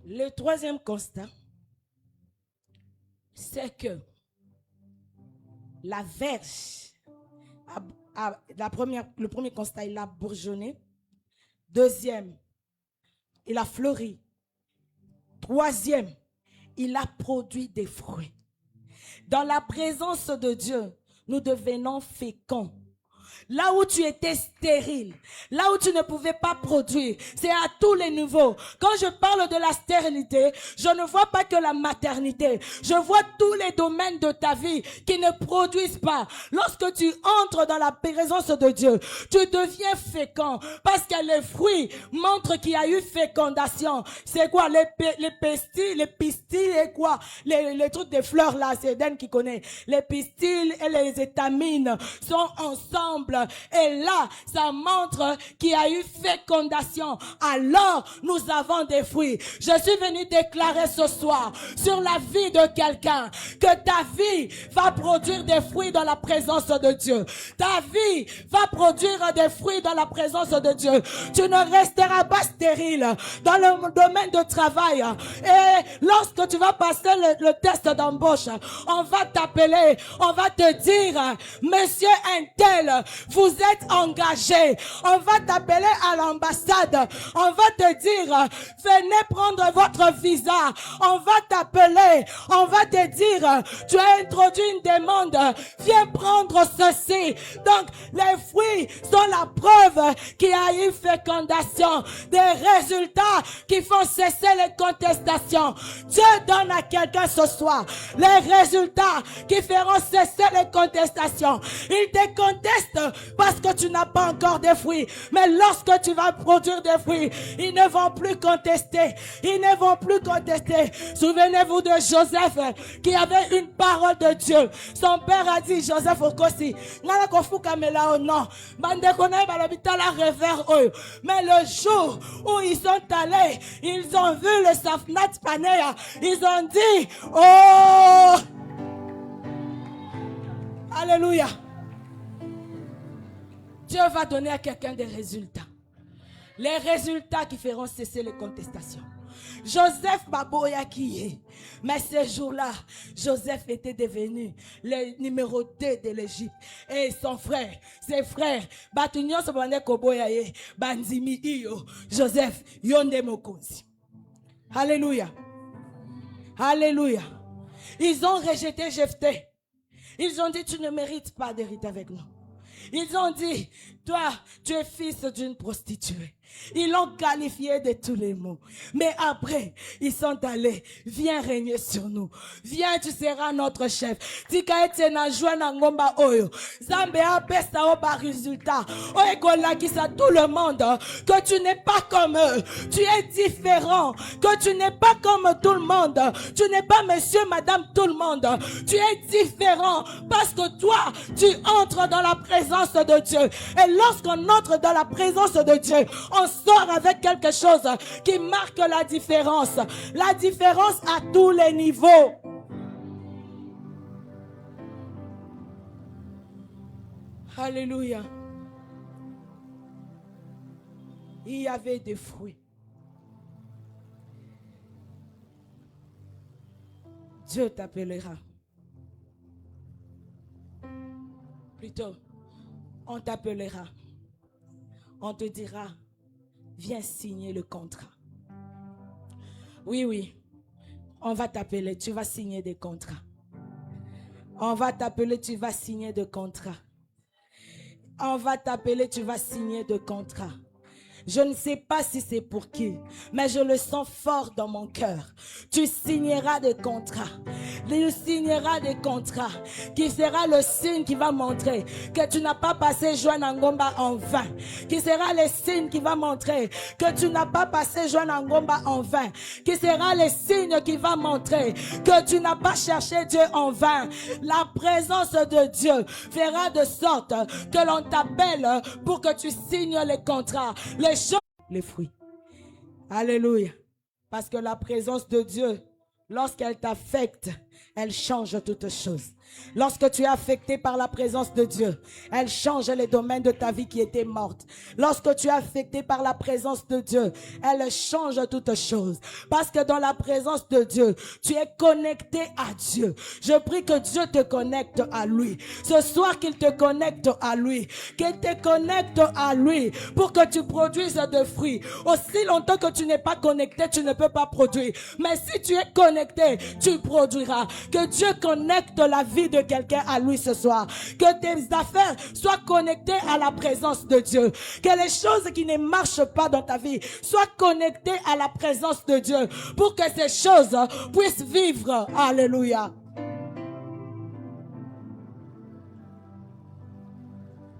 A: Le troisième constat, c'est que la verge, le premier constat, il a bourgeonné. Deuxième, il a fleuri. Troisième, il a produit des fruits. Dans la présence de Dieu, nous devenons féconds. Là où tu étais stérile, là où tu ne pouvais pas produire, c'est à tous les niveaux. Quand je parle de la stérilité, je ne vois pas que la maternité. Je vois tous les domaines de ta vie qui ne produisent pas. Lorsque tu entres dans la présence de Dieu, tu deviens fécond. Parce que les fruits montrent qu'il y a eu fécondation. C'est quoi? Les pistils et quoi? Les trucs des fleurs là, c'est Eden qui connaît. Les pistils et les étamines sont ensemble. Et là, ça montre qu'il y a eu fécondation. Alors, nous avons des fruits. Je suis venu déclarer ce soir sur la vie de quelqu'un que ta vie va produire des fruits dans la présence de Dieu. Ta vie va produire des fruits dans la présence de Dieu. Tu ne resteras pas stérile dans le domaine de travail. Et lorsque tu vas passer le test d'embauche, on va t'appeler, on va te dire, monsieur Intel, vous êtes engagé. On va t'appeler à l'ambassade. On va te dire, venez prendre votre visa. On va t'appeler. On va te dire, tu as introduit une demande. Viens prendre ceci. Donc, les fruits sont la preuve qu'il y a eu fécondation. Des résultats qui font cesser les contestations. Dieu donne à quelqu'un ce soir les résultats qui feront cesser les contestations. Il te conteste parce que tu n'as pas encore de fruits. Mais lorsque tu vas produire des fruits, ils ne vont plus contester. Ils ne vont plus contester. Souvenez-vous de Joseph qui avait une parole de Dieu. Son père a dit, Joseph Okosi, mais le jour où ils sont allés, ils ont vu le Safnat Panéa. Ils ont dit, oh, alléluia. Dieu va donner à quelqu'un des résultats. Les résultats qui feront cesser les contestations. Joseph Baboya qui est. Mais ce jour-là, Joseph était devenu le numéro 2 de l'Égypte. Et son frère, ses frères, Batunyo Sobane Koboya ye, Banzimi Iyo, Joseph, Yonde Mokonzi. Alléluia. Alléluia. Ils ont rejeté Jephthé. Ils ont dit, tu ne mérites pas d'hériter avec nous. Ils ont dit, Toi, tu es fils d'une prostituée. Ils l'ont qualifié de tous les mots. Mais après, ils sont allés. Viens régner sur nous. Viens, tu seras notre chef. Tika ete na joie na ngomba oyo. Zambe a pesa oba résultat. Oekola qui sa tout le monde. Que tu n'es pas comme eux. Tu es différent. Que tu n'es pas comme tout le monde. Tu n'es pas monsieur, madame, tout le monde. Tu es différent. Parce que toi, tu entres dans la présence de Dieu. Et lorsqu'on entre dans la présence de Dieu, on sort avec quelque chose qui marque la différence. La différence à tous les niveaux. Alléluia. Il y avait des fruits. Dieu t'appellera. Plutôt, on t'appellera. On te dira, viens signer le contrat. Oui, oui. On va t'appeler, tu vas signer des contrats. On va t'appeler, tu vas signer des contrats. On va t'appeler, tu vas signer des contrats. Je ne sais pas si c'est pour qui, mais je le sens fort dans mon cœur. Tu signeras des contrats. Tu signeras des contrats qui sera le signe qui va montrer que tu n'as pas passé Joanna Ngomba en vain. Qui sera le signe qui va montrer que tu n'as pas passé Joanna Ngomba en vain. Qui sera le signe qui va montrer que tu n'as pas cherché Dieu en vain. La présence de Dieu fera de sorte que l'on t'appelle pour que tu signes les contrats. Les fruits. Alléluia. Parce que la présence de Dieu, lorsqu'elle t'affecte, elle change toutes choses. Lorsque tu es affecté par la présence de Dieu, elle change les domaines de ta vie qui étaient mortes. Lorsque tu es affecté par la présence de Dieu, elle change toutes choses. Parce que dans la présence de Dieu, tu es connecté à Dieu. Je prie que Dieu te connecte à lui. Ce soir, qu'il te connecte à lui. Qu'il te connecte à lui pour que tu produises des fruits. Aussi longtemps que tu n'es pas connecté, tu ne peux pas produire. Mais si tu es connecté, tu produiras. Que Dieu connecte la vie de quelqu'un à lui ce soir. Que tes affaires soient connectées à la présence de Dieu. Que les choses qui ne marchent pas dans ta vie soient connectées à la présence de Dieu. Pour que ces choses puissent vivre. Alléluia.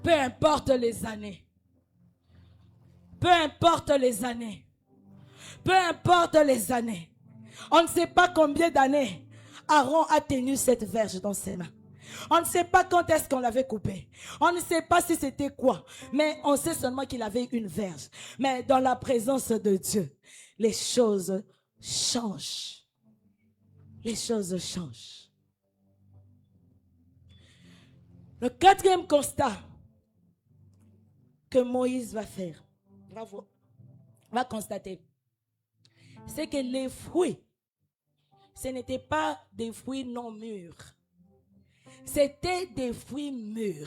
A: Peu importe les années. Peu importe les années. Peu importe les années. On ne sait pas combien d'années Aaron a tenu cette verge dans ses mains. On ne sait pas quand est-ce qu'on l'avait coupée. On ne sait pas si c'était quoi. Mais on sait seulement qu'il avait une verge. Mais dans la présence de Dieu, les choses changent. Les choses changent. Le quatrième constat que Moïse va faire, va constater, c'est que les fruits, ce n'étaient pas des fruits non mûrs. C'était des fruits mûrs.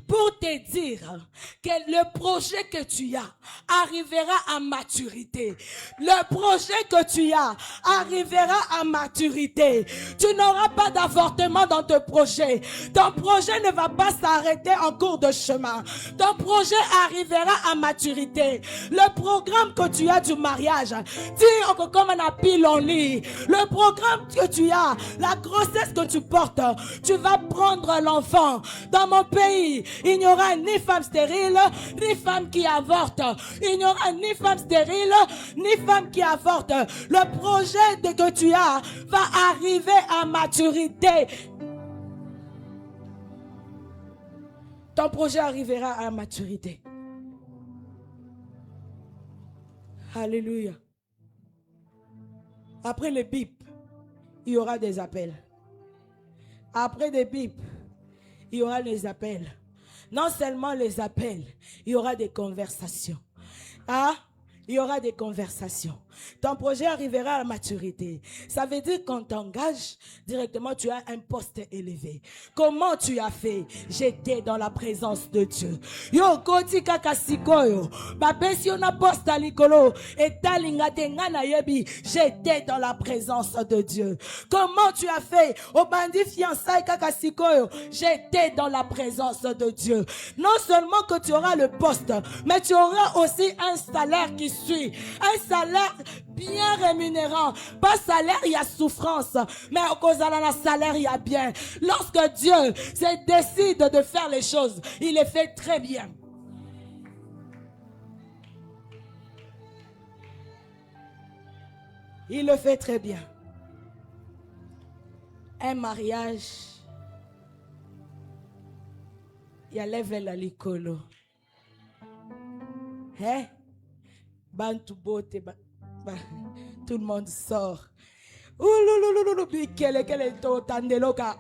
A: Pour te dire que le projet que tu as arrivera à maturité. Le projet que tu as arrivera à maturité. Tu n'auras pas d'avortement dans ton projet. Ton projet ne va pas s'arrêter en cours de chemin. Ton projet arrivera à maturité. Le programme que tu as du mariage, dis comme un pilonli. Le programme que tu as, la grossesse que tu portes, tu vas prendre l'enfant. Dans mon pays, il n'y aura ni femme stérile, ni femme qui avorte. Il n'y aura ni femme stérile, ni femme qui avorte. Le projet que tu as va arriver à maturité. Ton projet arrivera à maturité. Alléluia. Après les bips, il y aura des appels. Après des bips, il y aura des appels. Non seulement les appels, il y aura des conversations. Ah, il y aura des conversations. Ton projet arrivera à la maturité. Ça veut dire qu'on t'engage directement, tu as un poste élevé. Comment tu as fait? J'étais dans la présence de Dieu. Yo koti kaka sikoyo. Babesi on a poste à likolo. Et talinga tengana yebi. J'étais dans la présence de Dieu. Comment tu as fait? Au bandit fiançailles kaka sikoyo. J'étais dans la présence de Dieu. Non seulement que tu auras le poste, mais tu auras aussi un salaire qui suit. Un salaire bien rémunérant. Pas salaire, il y a souffrance. Mais au cause de la salaire, il y a bien. Lorsque Dieu décide de faire les choses, il les fait très bien. Il le fait très bien. Un mariage, il y a level à l'école. Hein? Bantu bote, tout le monde sort. Ouloulouloulou, quel est ton tandeloka?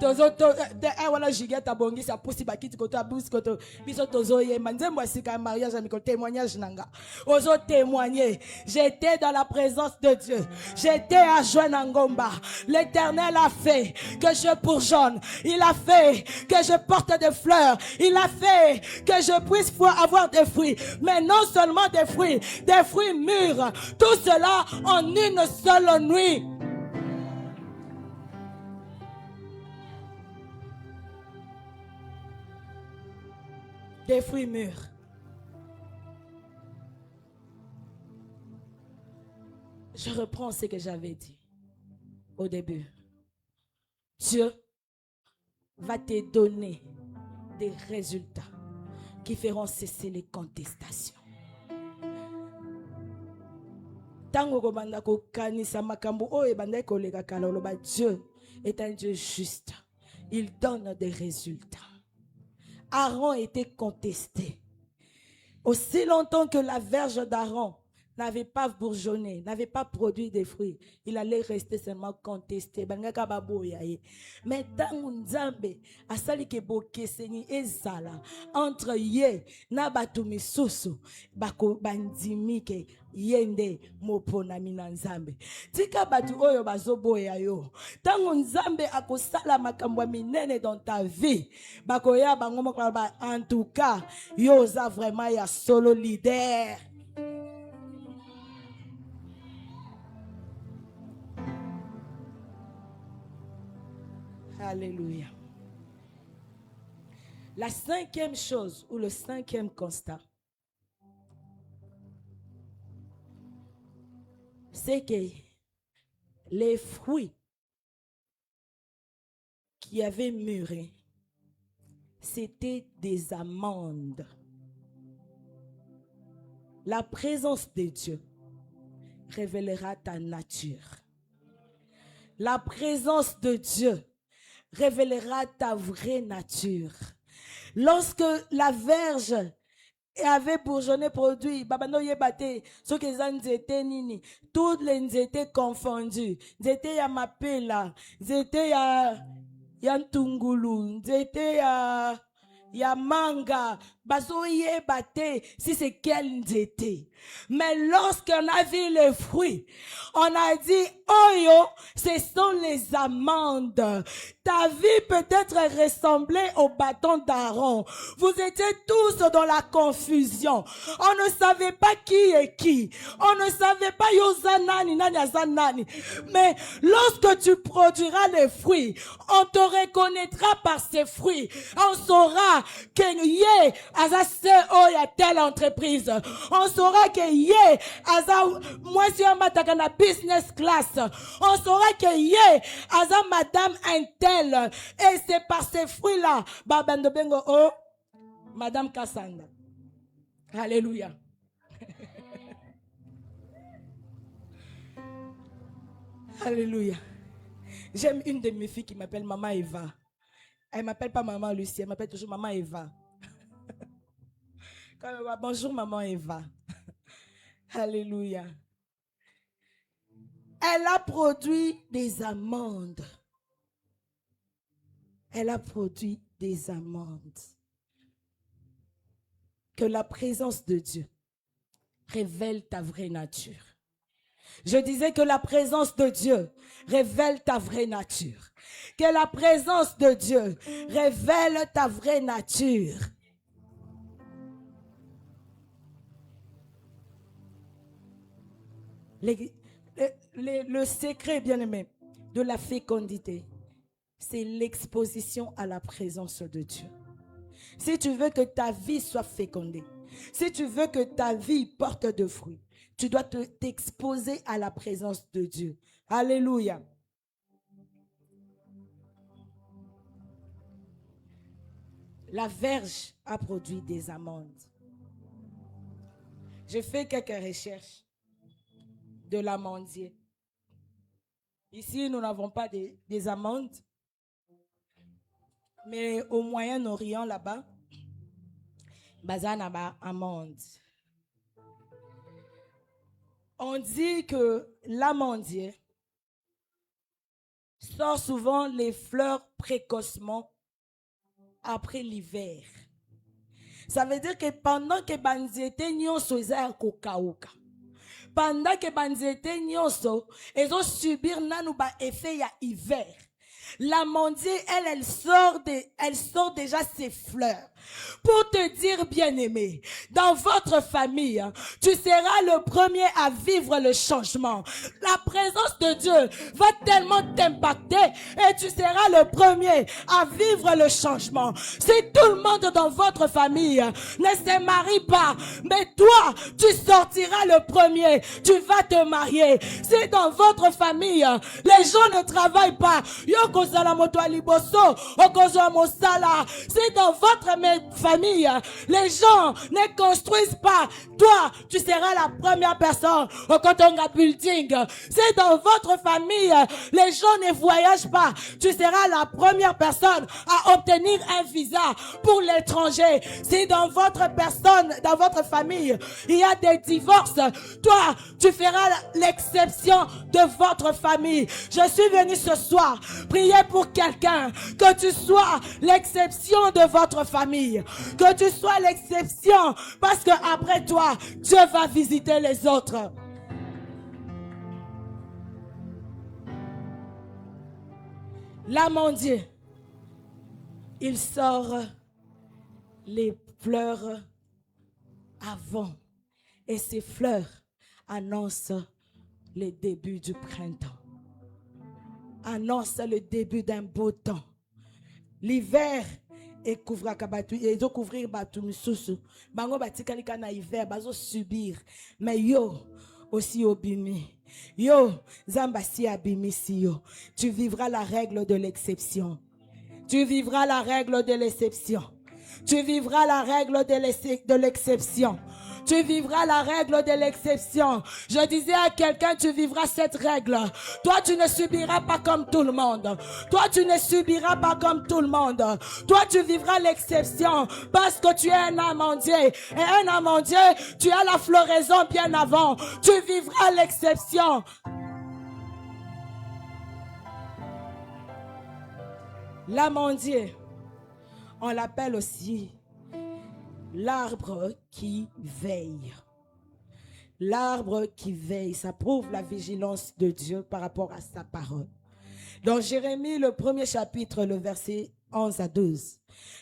A: Voilà, jigeta bongi sa pousi bakiti koto abus koto biso tozo ye manzembo sika mariage amiko témoignage nanga. Ozo témoigner. J'étais dans la présence de Dieu. J'étais à Joanangomba. L'Éternel a fait que je bourgeonne. Il a fait que je porte des fleurs. Il a fait que je puisse avoir des fruits. Mais non seulement des fruits mûrs. Tout cela en une seule nuit. Des fruits mûrs. Je reprends ce que j'avais dit au début. Dieu va te donner des résultats qui feront cesser les contestations. Dieu est un Dieu juste. Il donne des résultats. Aaron était contesté. Aussi longtemps que la verge d'Aaron n'avait pas bourgeonné, n'avait pas produit des fruits, il allait rester seulement contesté. Mais tant Nzambe asali ke bokeseni ezala entre ye na batu misusu bako bandimi ke yende moponami na Nzambe. Tika batu oyo bazoboya yo. Tango Nzambe akosala makambo minene dans ta vie, bakoya bango moko ba en tout cas, yo za vraiment ya solo leader. Alléluia. La cinquième chose ou le cinquième constat, c'est que les fruits qui avaient mûri, c'était des amandes. La présence de Dieu révélera ta nature. La présence de Dieu révélera ta vraie nature. Lorsque la verge avait bourgeonné produit, babano yebate, ceux qui étaient nini, toutes les étaient confondues. Étaient ya mapela, étaient ya ntungulu, étaient ya manga, baso yebate, si c'est quel était. Mais lorsqu'on a vu les fruits, on a dit, oh yo, ce sont les amandes. Ta vie peut-être ressemblait au bâton d'Aaron. Vous étiez tous dans la confusion. On ne savait pas qui est qui. On ne savait pas Yozanani, Nani. Mais lorsque tu produiras les fruits, on te reconnaîtra par ces fruits. On saura que yé, aza se oh ya telle entreprise. On saura que yé, aza moi si on m'attaque na business class. On saura que yé, aza madame intel. Et c'est par ces fruits-là, babando bengo oh, madame Kassanda. Alléluia. Alléluia. J'aime une de mes filles qui m'appelle Maman Eva. Elle m'appelle pas Maman Lucie, elle m'appelle toujours Maman Eva. Bonjour Maman Eva. Alléluia. Elle a produit des amandes. Elle a produit des amandes. Que la présence de Dieu révèle ta vraie nature. Je disais que la présence de Dieu révèle ta vraie nature. Que la présence de Dieu révèle ta vraie nature. Le secret, bien-aimé, de la fécondité, c'est l'exposition à la présence de Dieu. Si tu veux que ta vie soit fécondée, si tu veux que ta vie porte de fruits, tu dois t'exposer à la présence de Dieu. Alléluia. La verge a produit des amandes. J'ai fait quelques recherches de l'amandier. Ici, nous n'avons pas des amandes, mais au Moyen-Orient, là-bas, bazana amande. On dit que l'amandier sort souvent les fleurs précocement après l'hiver. Ça veut dire que pendant que bandiete nyonso eza kokauka, pendant que bandiete nyonso ezo subir nanu ba effet ya hiver, l'amandier elle sort déjà ses fleurs. Pour te dire, bien-aimé, dans votre famille, tu seras le premier à vivre le changement. La présence de Dieu va tellement t'impacter et tu seras le premier à vivre le changement. Si tout le monde dans votre famille ne se marie pas, mais toi, tu sortiras le premier, tu vas te marier. Si dans votre famille, les gens ne travaillent pas, si dans votre famille, les gens ne construisent pas, toi, tu seras la première personne au Kotonga Building. Si dans votre famille, les gens ne voyagent pas, tu seras la première personne à obtenir un visa pour l'étranger. Si dans votre famille, il y a des divorces, toi, tu feras l'exception de votre famille. Je suis venu ce soir prier pour quelqu'un, que tu sois l'exception de votre famille, que tu sois l'exception, parce que après toi, Dieu va visiter les autres. L'amandier, il sort les fleurs avant, et ces fleurs annoncent le début du printemps, annoncent le début d'un beau temps. L'hiver et couvrir batu misusu bango batikalika na hiver bazo subir, mais yo aussi obimi, yo zamba si abimisi yo, tu vivras la règle de l'exception, tu vivras la règle de l'exception, tu vivras la règle de l'exception. Tu vivras la règle de l'exception. Je disais à quelqu'un, tu vivras cette règle. Toi, tu ne subiras pas comme tout le monde. Toi, tu ne subiras pas comme tout le monde. Toi, tu vivras l'exception parce que tu es un amandier. Et un amandier, tu as la floraison bien avant. Tu vivras l'exception. L'amandier, on l'appelle aussi l'arbre qui veille. L'arbre qui veille, ça prouve la vigilance de Dieu par rapport à sa parole. Dans Jérémie, le 1er chapitre, le verset 11 à 12,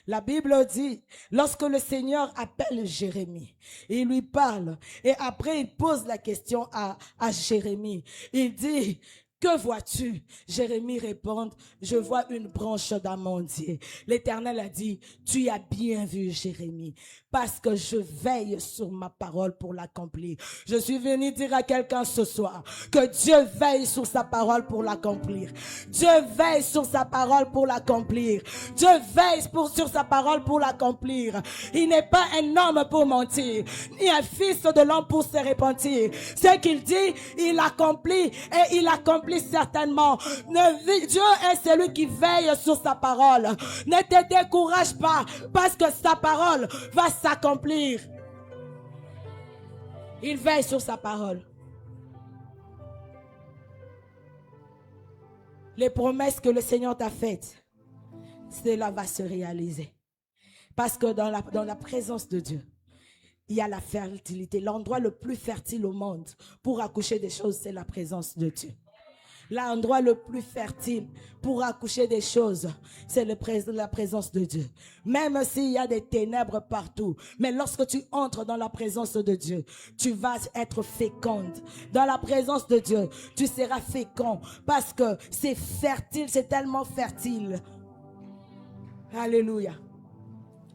A: la Bible dit, lorsque le Seigneur appelle Jérémie, il lui parle, et après il pose la question à Jérémie. Il dit, que vois-tu? Jérémie répond, je vois une branche d'amandier. L'Éternel a dit, tu as bien vu, Jérémie, parce que je veille sur ma parole pour l'accomplir. Je suis venu dire à quelqu'un ce soir que Dieu veille sur sa parole pour l'accomplir. Dieu veille sur sa parole pour l'accomplir. Dieu veille sur sa parole pour l'accomplir. Il n'est pas un homme pour mentir, ni un fils de l'homme pour se repentir. Ce qu'il dit, il accomplit et il accomplit certainement. Dieu est celui qui veille sur sa parole. Ne te décourage pas parce que sa parole va s'accomplir. Il veille sur sa parole. Les promesses que le Seigneur t'a faites, cela va se réaliser. Parce que dans la présence de Dieu, il y a la fertilité. L'endroit le plus fertile au monde pour accoucher des choses, c'est la présence de Dieu. L'endroit le plus fertile pour accoucher des choses, c'est la présence de Dieu. Même s'il y a des ténèbres partout, mais lorsque tu entres dans la présence de Dieu, tu vas être féconde. Dans la présence de Dieu, tu seras fécond parce que c'est fertile, c'est tellement fertile. Alléluia.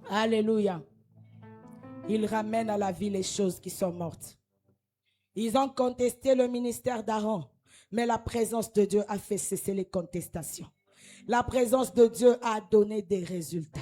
A: Alléluia. Il ramène à la vie les choses qui sont mortes. Ils ont contesté le ministère d'Aaron. Mais la présence de Dieu a fait cesser les contestations. La présence de Dieu a donné des résultats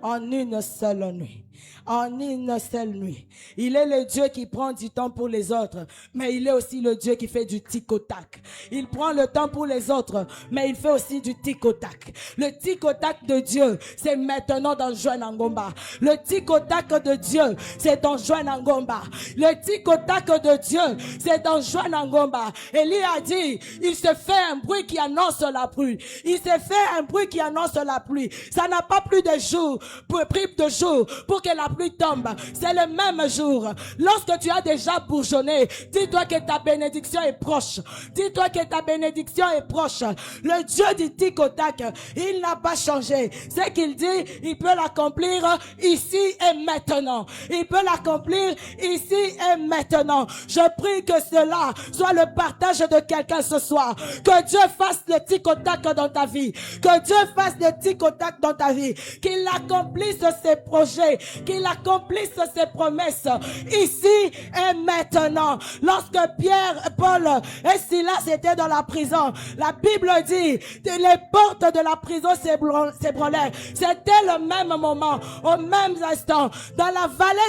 A: en une seule nuit. En une seule nuit. Il est le Dieu qui prend du temps pour les autres, mais il est aussi le Dieu qui fait du tic-au-tac. Il prend le temps pour les autres, mais il fait aussi du tic-au-tac. Le tic-au-tac de Dieu, c'est maintenant dans Joanne Ngomba. Le tic-au-tac de Dieu, c'est dans Joanne Ngomba. Le tic-au-tac de Dieu, c'est dans Joanne Ngomba. Élie a dit, il se fait un bruit qui annonce la pluie. Il se fait un bruit qui annonce la pluie. Ça n'a pas plus de jours, pris de jours pour que la pluie tombe. C'est le même jour. Lorsque tu as déjà bourgeonné, dis-toi que ta bénédiction est proche. Dis-toi que ta bénédiction est proche. Le Dieu du tic-au-tac, il n'a pas changé. Ce qu'il dit, il peut l'accomplir ici et maintenant. Il peut l'accomplir ici et maintenant. Je prie que cela soit le partage de quelqu'un ce soir. Que Dieu fasse le tic-au-tac dans ta vie. Que Dieu fasse le tic-au-tac dans ta vie. Qu'il accomplisse ses projets. Qu'il accomplisse ses promesses ici et maintenant. Lorsque Pierre, Paul et Silas étaient dans la prison, la Bible dit que les portes de la prison s'ébranlaient. C'était le même moment, au même instant, dans la vallée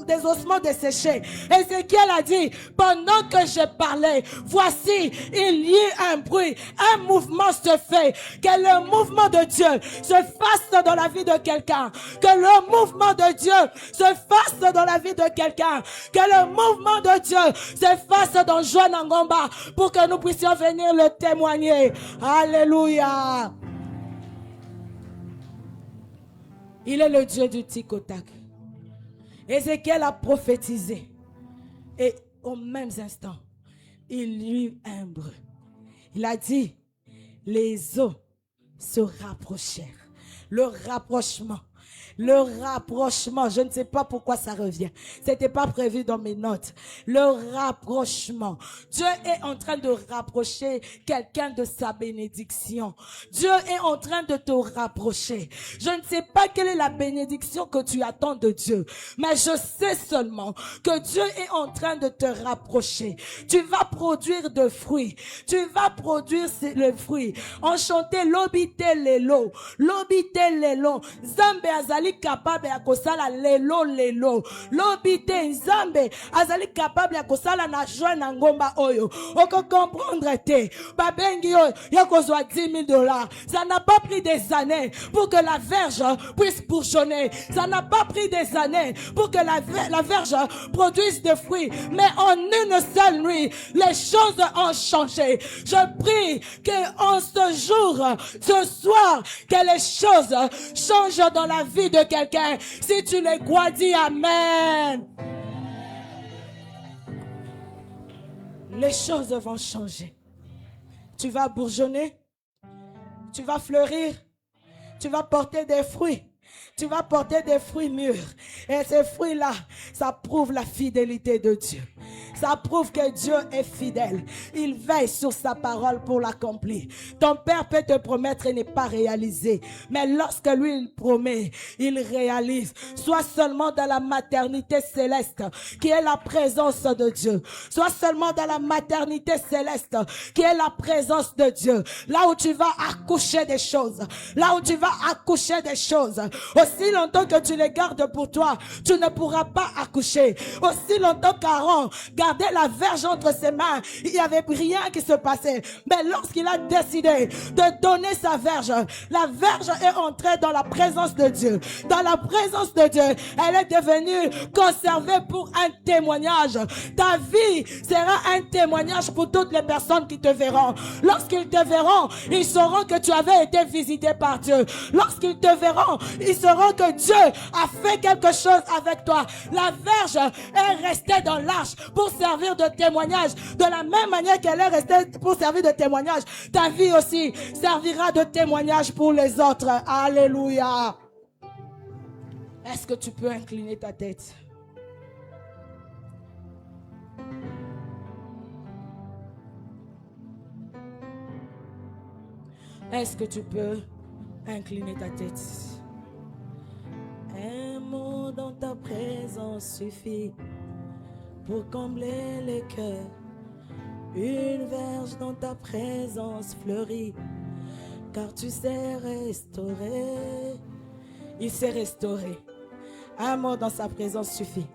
A: des ossements desséchés. Ézéchiel a dit, pendant que je parlais, voici, il y a un bruit, un mouvement se fait. Que le mouvement de Dieu se fasse dans la vie de quelqu'un. Que le mouvement de Dieu se fasse dans la vie de quelqu'un. Que le mouvement de Dieu se fasse dans Joanne Ngomba pour que nous puissions venir le témoigner. Alléluia. Il est le Dieu du tic-au-tac. Ézéchiel a prophétisé. Et au même instant, il y eut un bruit. Il a dit, les eaux se rapprochèrent. Le rapprochement. Le rapprochement, je ne sais pas pourquoi ça revient. C'était pas prévu dans mes notes. Le rapprochement. Dieu est en train de rapprocher quelqu'un de sa bénédiction. Dieu est en train de te rapprocher. Je ne sais pas quelle est la bénédiction que tu attends de Dieu, mais je sais seulement que Dieu est en train de te rapprocher. Tu vas produire de fruits. Tu vas produire le fruit. On chantait l'obité lelo. L'obité lelo. Zambe azali capable ya kosala lelo lelo. L'obité nzambe azali capable ya kosala na joie na ngomba oyo. Oko comprendre te. Babengi oyo ya kozwa $10,000. Ça n'a pas pris des années pour que la verge puisse bourgeonner. Ça n'a pas pris des années pour que la verge produise des fruits. Mais en une seule nuit, les choses ont changé. Je prie que en ce jour, ce soir, que les choses changent dans la vie de quelqu'un. Si tu les crois, dis Amen. Les choses vont changer. Tu vas bourgeonner. Tu vas fleurir. Tu vas porter des fruits. Tu vas porter des fruits mûrs. Et ces fruits-là, ça prouve la fidélité de Dieu. Ça prouve que Dieu est fidèle. Il veille sur sa parole pour l'accomplir. Ton père peut te promettre et n'est pas réalisé. Mais lorsque lui, il promet, il réalise. Sois seulement dans la maternité céleste, qui est la présence de Dieu. Sois seulement dans la maternité céleste, qui est la présence de Dieu. Là où tu vas accoucher des choses. Là où tu vas accoucher des choses. Aussi longtemps que tu les gardes pour toi, tu ne pourras pas accoucher. Aussi longtemps qu'Aaron gardait la verge entre ses mains, il n'y avait rien qui se passait. Mais lorsqu'il a décidé de donner sa verge, la verge est entrée dans la présence de Dieu. Dans la présence de Dieu, elle est devenue conservée pour un témoignage. Ta vie sera un témoignage pour toutes les personnes qui te verront. Lorsqu'ils te verront, ils sauront que tu avais été visité par Dieu. Lorsqu'ils te verront, ils sauront que Dieu a fait quelque chose avec toi. La verge est restée dans l'arche pour servir de témoignage. De la même manière qu'elle est restée pour servir de témoignage, ta vie aussi servira de témoignage pour les autres. Alléluia. Est-ce que tu peux incliner ta tête? Est-ce que tu peux incliner ta tête?
B: Un mot dans ta présence suffit pour combler les cœurs. Une verge dans ta présence fleurit, car tu sais restaurer.
A: Il s'est restauré. Un mot dans sa présence suffit.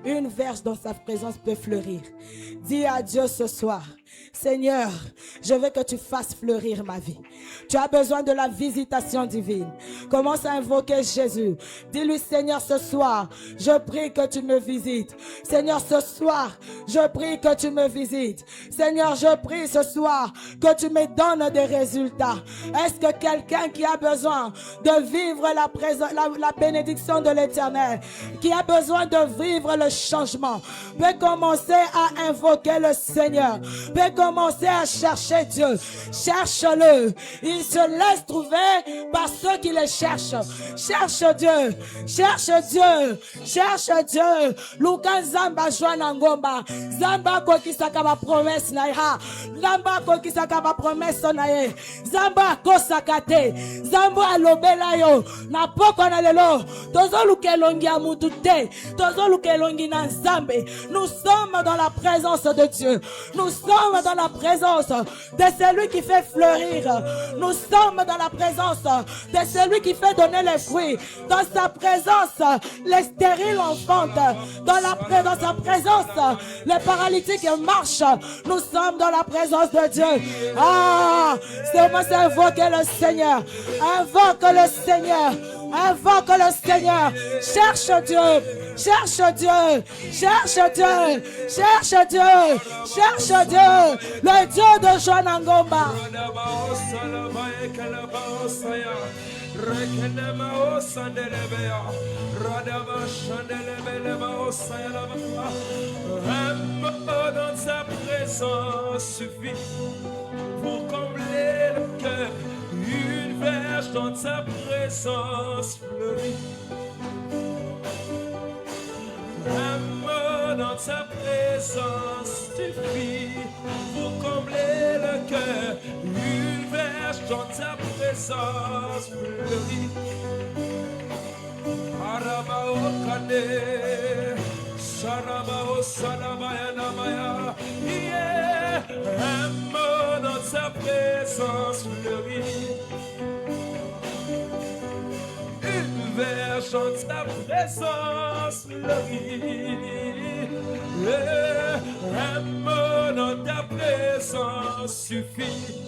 A: Une verge dans sa présence peut fleurir. Dis à Dieu ce soir: Seigneur, je veux que tu fasses fleurir ma vie. Tu as besoin de la visitation divine. Commence à invoquer Jésus. Dis-lui: Seigneur, ce soir, je prie que tu me visites. Seigneur, ce soir, je prie que tu me visites. Seigneur, je prie ce soir que tu me donnes des résultats. Est-ce que quelqu'un qui a besoin de vivre la bénédiction de l'Éternel, qui a besoin de vivre le changement, peut commencer à invoquer le Seigneur, peut commencer à chercher Dieu? Cherche-le. Il se laisse trouver par ceux qui le cherchent. Cherche Dieu. Cherche Dieu. Cherche Dieu. Luka Zamba Joana Ngomba. Zamba kokisaka ma promesse na ya. Zamba kokisaka ma promesse na ye. Zamba kosakate. Zamba alobela yo. Na poko na lelo. Tozo lukelongi amutu te. Tozo lukelongi na Nzambe. Nous sommes dans la présence de Dieu. Nous sommes dans la présence de celui qui fait fleurir. Nous sommes dans la présence de celui qui fait donner les fruits. Dans sa présence, les stériles enfantent. Dans sa présence, les paralytiques marchent. Nous sommes dans la présence de Dieu. Ah, c'est moi, c'est invoquer le Seigneur. Invoque le Seigneur. Invoque le Seigneur. Cherche Dieu. Cherche Dieu. Cherche Dieu. Cherche Dieu. Cherche Dieu. Le Dieu de Joana Ngomba.
D: Dans sa présence suffit pour combler le cœur. Une verge dans sa présence fleurit. Un mot dans sa présence suffit pour combler le cœur. Une verge dans sa présence fleurit. Arabao kane, Sarabao salabaya namaya. Yeah, un mot dans sa présence fleurit. Une verge dans sa présence fleurit. Un mot dans ta présence suffit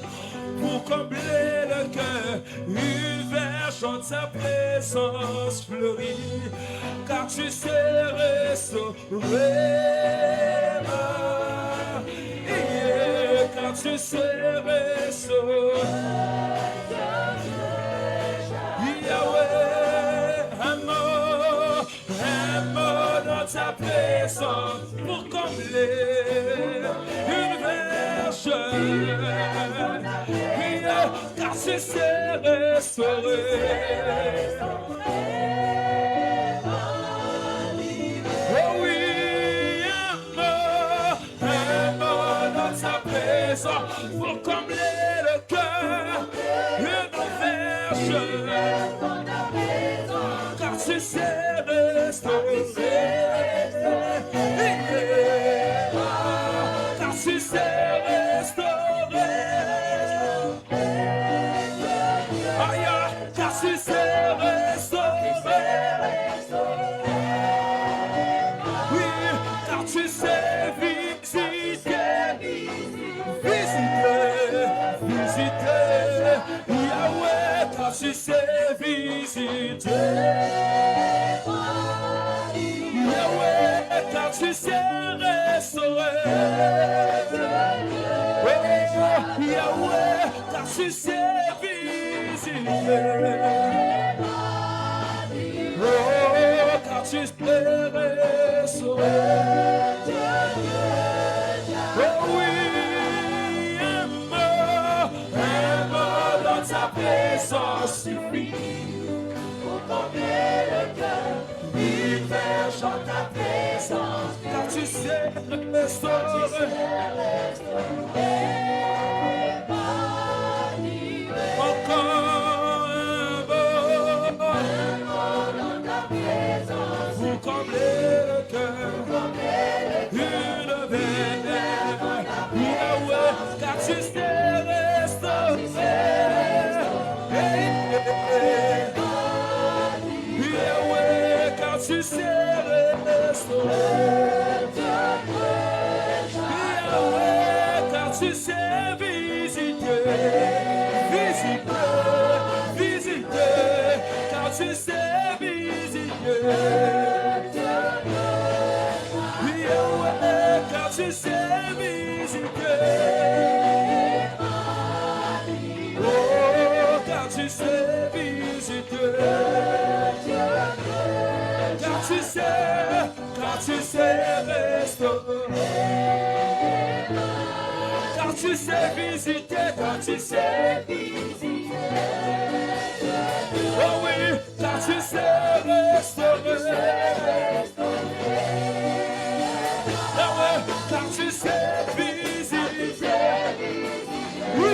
D: pour combler le cœur. Une verge dans sa présence fleurit. Car tu sais restaurer. Car tu sais restaurer. Ta présence pour combler une verge, car tu sais restaurer. Oh oui, un mot dans ta présence pour combler le cœur, une verge, car tu sais restaurer. Car tu sais restaurer. Aïe, car tu sais restaurer. Oui, car tu sais car tu sais visiter. Yahweh, car tu sais restaurer. Yahweh, car tu sais visiter. Oh, car tu sais restaurer. Oh oui, un mot dans ta présence suffit pour combler le cœur. Une verge dans ta présence, car tu sais restaurer. Encore un mot dans ta présence pour combler le cœur. Une verge, Yahweh, car tu sais restaurer. Yahweh, car tu sais restaurer. Yahweh, car tu sais visiter. Visiter, car tu sais visiter. Yahweh, car tu sais visiter. Oh, car tu sais visiter. Car tu sais restaurer. Car tu sais visiter, car tu sais visiter. Oh oui, car tu sais restaurer. Oh oui, car tu sais visiter. Oui,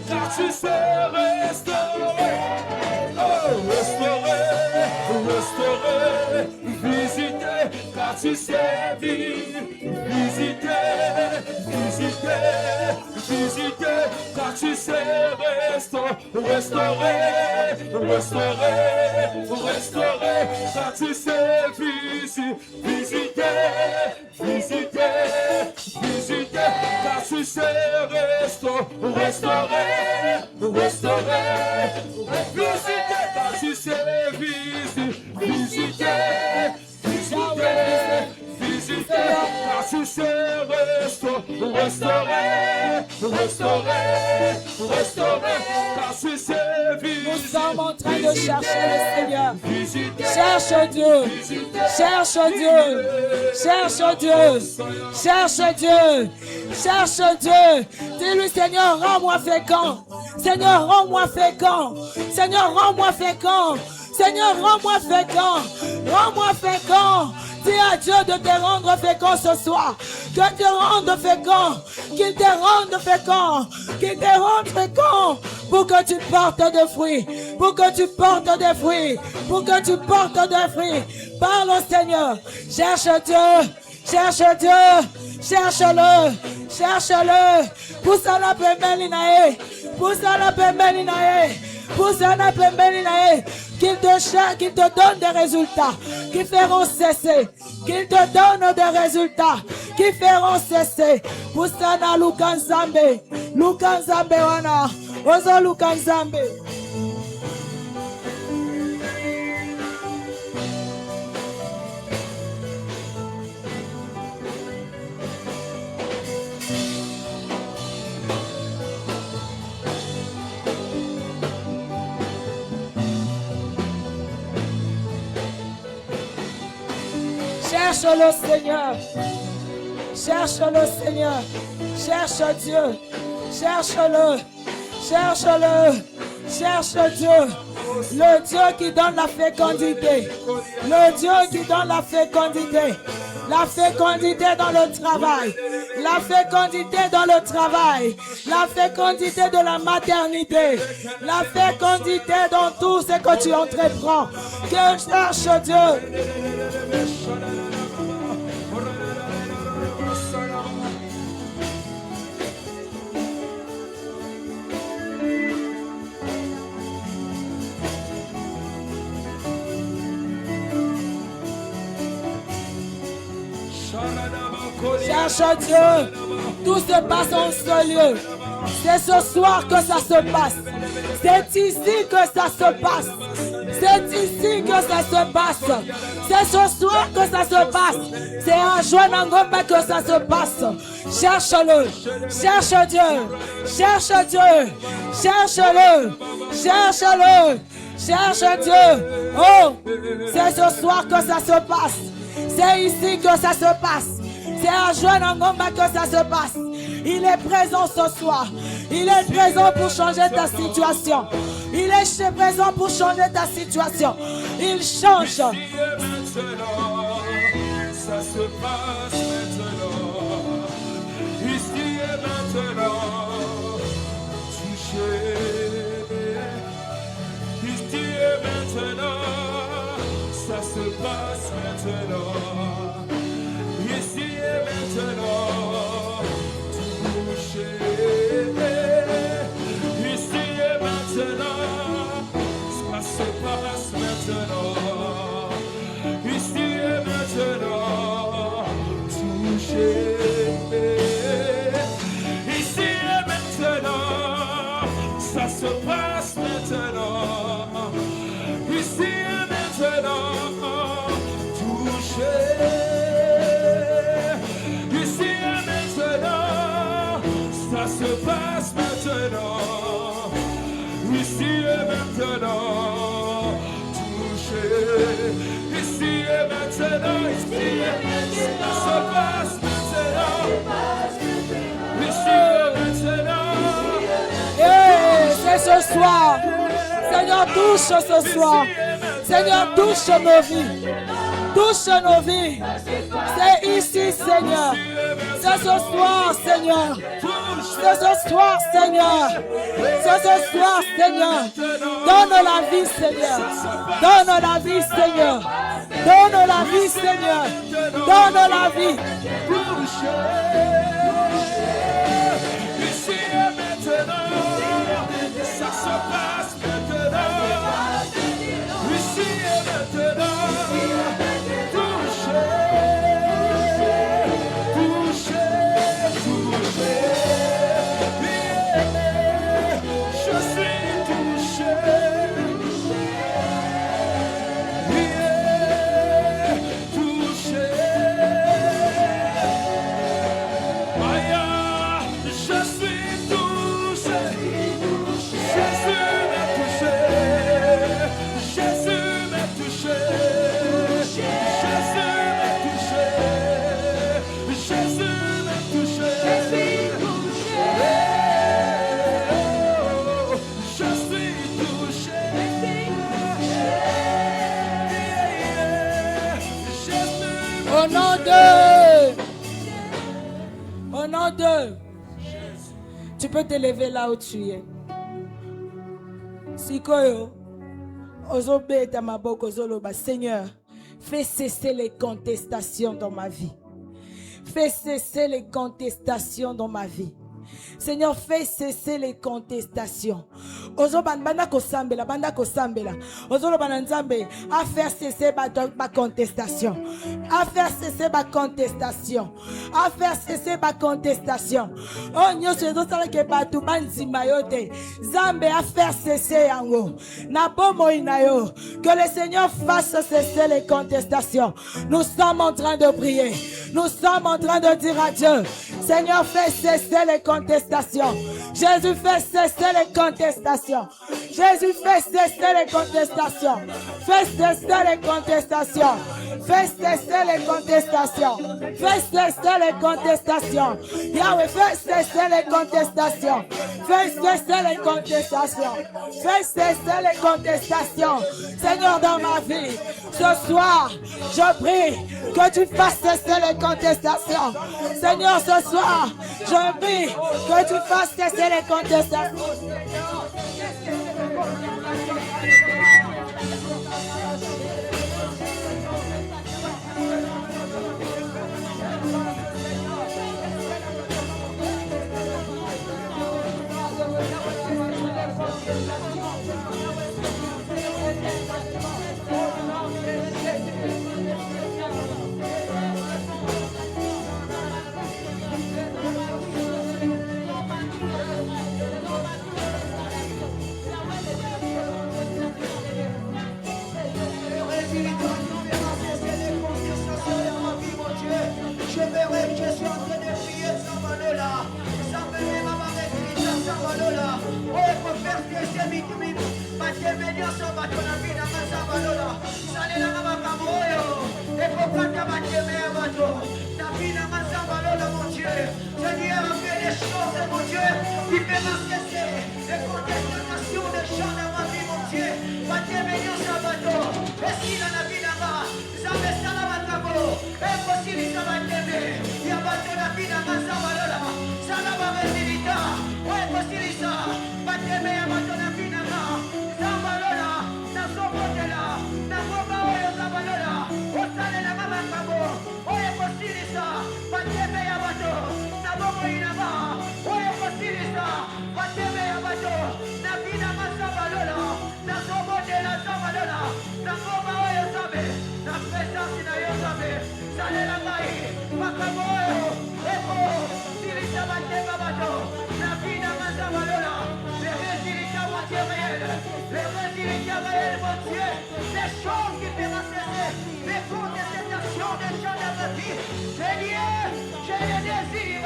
D: car tu sais restaurer. Oh, restaurer, visiter, car tu sais visiter, car tu sais restaurer, car tu sais visiter, car tu sais restaurer, visiter, car tu sais visiter, car tu sais restaurer, car tu sais visiter.
A: Nous sommes en train de chercher le Seigneur. Cherche Dieu. Cherche Dieu. Cherche Dieu. Cherche Dieu. Cherche Dieu. Dis-lui, Seigneur, rends-moi fécond. Seigneur, rends-moi fécond. Seigneur, rends-moi fécond. Seigneur, rends-moi fécond. Rends-moi fécond. Dis à Dieu de te rendre fécond ce soir. Que te rende fécond. Qu'il te rende fécond. Qu'il te rende fécond. Pour que tu portes des fruits. Pour que tu portes des fruits. Pour que tu portes des fruits. Parle au Seigneur. Cherche Dieu. Cherche Dieu. Cherche-le. Cherche-le. Pousse-la pembelinae. Pousse-la pembelinae. Pousse-la pembelinae. Qu'il te donne des résultats qui feront cesser. Qu'il te donne des résultats qui feront cesser. Poussana Lukanzambe. Lukanzambe wana. Ozo Lukanzambe. Cherche le Seigneur. Cherche le Seigneur. Cherche Dieu. Cherche-le. Cherche-le. Cherche Dieu. Le Dieu qui donne la fécondité. Le Dieu qui donne la fécondité. La fécondité dans le travail. La fécondité dans le travail. La fécondité de la maternité. La fécondité dans tout ce que tu entreprends. Que cherche Dieu. Cherche Dieu. Tout se passe en ce lieu. C'est ce soir que ça se passe. C'est ici que ça se passe. C'est ici que ça se passe. C'est ce soir que ça se passe. C'est à Joanangomba que ça se passe. Cherche-le. Cherche Dieu. Cherche Dieu. Cherche-le. Cherche-le. Cherche Dieu. Oh, c'est ce soir que ça se passe. C'est ici que ça se passe. C'est à Joanangomba que ça se passe. Il est présent ce soir. Il est présent pour changer ta situation. Il est présent pour changer ta situation. Il change.
D: Ici et maintenant, ça se passe maintenant. Ici et maintenant, touché. Ici et maintenant, ça se passe maintenant. Ici et maintenant, touché. Ici et maintenant, ça se passe maintenant. Ici et maintenant, touché. Ici et maintenant, ça se passe maintenant. Ici et maintenant, touché. Ici et maintenant, ça se passe maintenant. Ici et maintenant, touché. Ici et maintenant, ça se passe maintenant. Ici et maintenant,
A: Et c'est ce soir. Seigneur, touche ce soir. Seigneur, touche nos vies. Touche nos vies. C'est ici, Seigneur. C'est ce soir, Seigneur. C'est ce soir, Seigneur. C'est ce soir, Seigneur. Donne la vie, Seigneur. Donne la vie, Seigneur. Donne la vie, Seigneur. Donne la vie.
D: ici et maintenant, ça se passe maintenant. Ici et maintenant, touché, touché, touché. Je suis touché. Touché. Aya, je suis touché. Jésus m'a touché. Jésus m'a touché. Jésus m'a touché. Jésus m'a touché. Oh, je suis touché. Jésus m'a
A: Au nom de. Au nom de. Tu peux te lever là où tu es. Sikoyo. Ozobeta maboko zoloba. Seigneur, fais cesser les contestations dans ma vie. Fais cesser les contestations dans ma vie. Seigneur, fais cesser les contestations. Ozobanda kosambela, banda kosambela. Ozolobana nzambe, à faire cesser ma contestation. À faire cesser ma contestation. À faire cesser ma contestation. Oh, nyonso ezosala ke batu banzima yo te. Zambe à faire cesser yango. Na bomoi na yo. Que le Seigneur fasse cesser les contestations. Nous sommes en train de prier. Nous sommes en train de dire à Dieu, Seigneur, fais cesser les contestations. Jésus, fais cesser les contestations. Jésus, fais cesser les contestations. Fais cesser les contestations. Fais cesser les contestations. Fais cesser les contestations. Yahweh, fais cesser les contestations. Fais cesser les contestations. Fais cesser les contestations. Seigneur, dans ma vie, ce soir, je prie que tu fasses cesser les contestations. Seigneur, ce soir, je prie que tu fasses cesser les contestations.
E: Seigneur, fais des choses, mon Dieu, qui fait cesser les contestations des gens dans ma vie, mon Dieu. Battez bénir Sabato, et si la vie là-bas, ça me salamatabo, et possible ça va t'aimer. Il y a bateau la vie là-bas, ça va là, ça va va résilita, ouais, possible ça, battez bénir bateau la vie là-bas, ça va là, na sobote là, na boba, ouais, ça va là, au salé la maman cabo, ouais, possible ça, battez bénir bateau. Les choses qui feront cesser les contestations des gens de ma vie. Seigneur, j'ai le désir,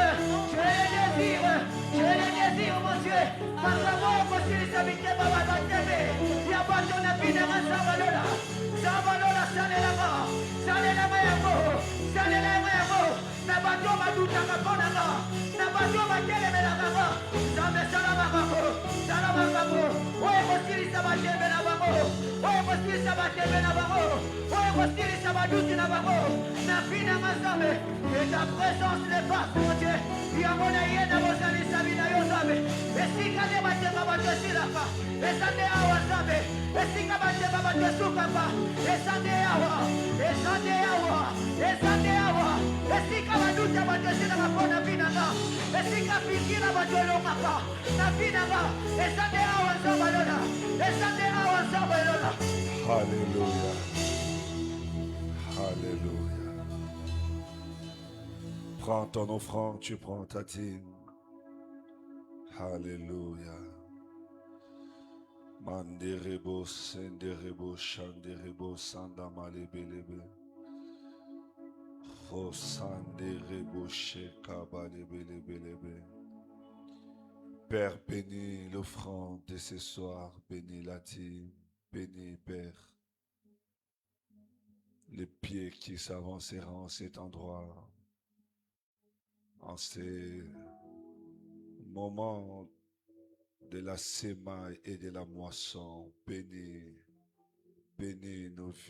E: mon Dieu. Parce que moi, aussi, les habitants, Baba, Batebe, il y a pas de vie de ma Savalola. Savalola, Salelama, Salelama, Salelama, Nabato, Maduta, Makonama, Nabato, Matelemelama, Same Salamako, Salamako, ouais, aussi, les Sabatebe, Nabamo, ouais, aussi, les Sabatebe, Nabamo, ouais, aussi, les Sabadouti, Nabamo, Nabina, Mazame, et ta présence n'est pas, mon Dieu. Il y a mon aïe, Nabosani, Sabina, Yosame, et si Kade Bateba, Batosilapa, et Sande Awa, Sabe, et si Kabate, Babatesukapa, et Sande Awa, et Sande Awa, et Sande Awa, et si Kabaduta, Batosila, Pona Pinanga, et si Kapikina, Batolomaka, Napinanga, et Sande Awa, Sabalona, et Sande Awa, Sabalona.
F: Alléluia. Alléluia. Prends ton offrande, tu prends ta dîme. Alléluia. Manderebo, senderebo, shanderebo, sandamalebelebe. Fosanderebo, shekabalebelebelebe. Père, bénis l'offrande de ce soir, bénis la dîme, bénis, Père, les pieds qui s'avanceront en cet endroit, en ces moments de la semaille et de la moisson. Bénis, bénis nos vies.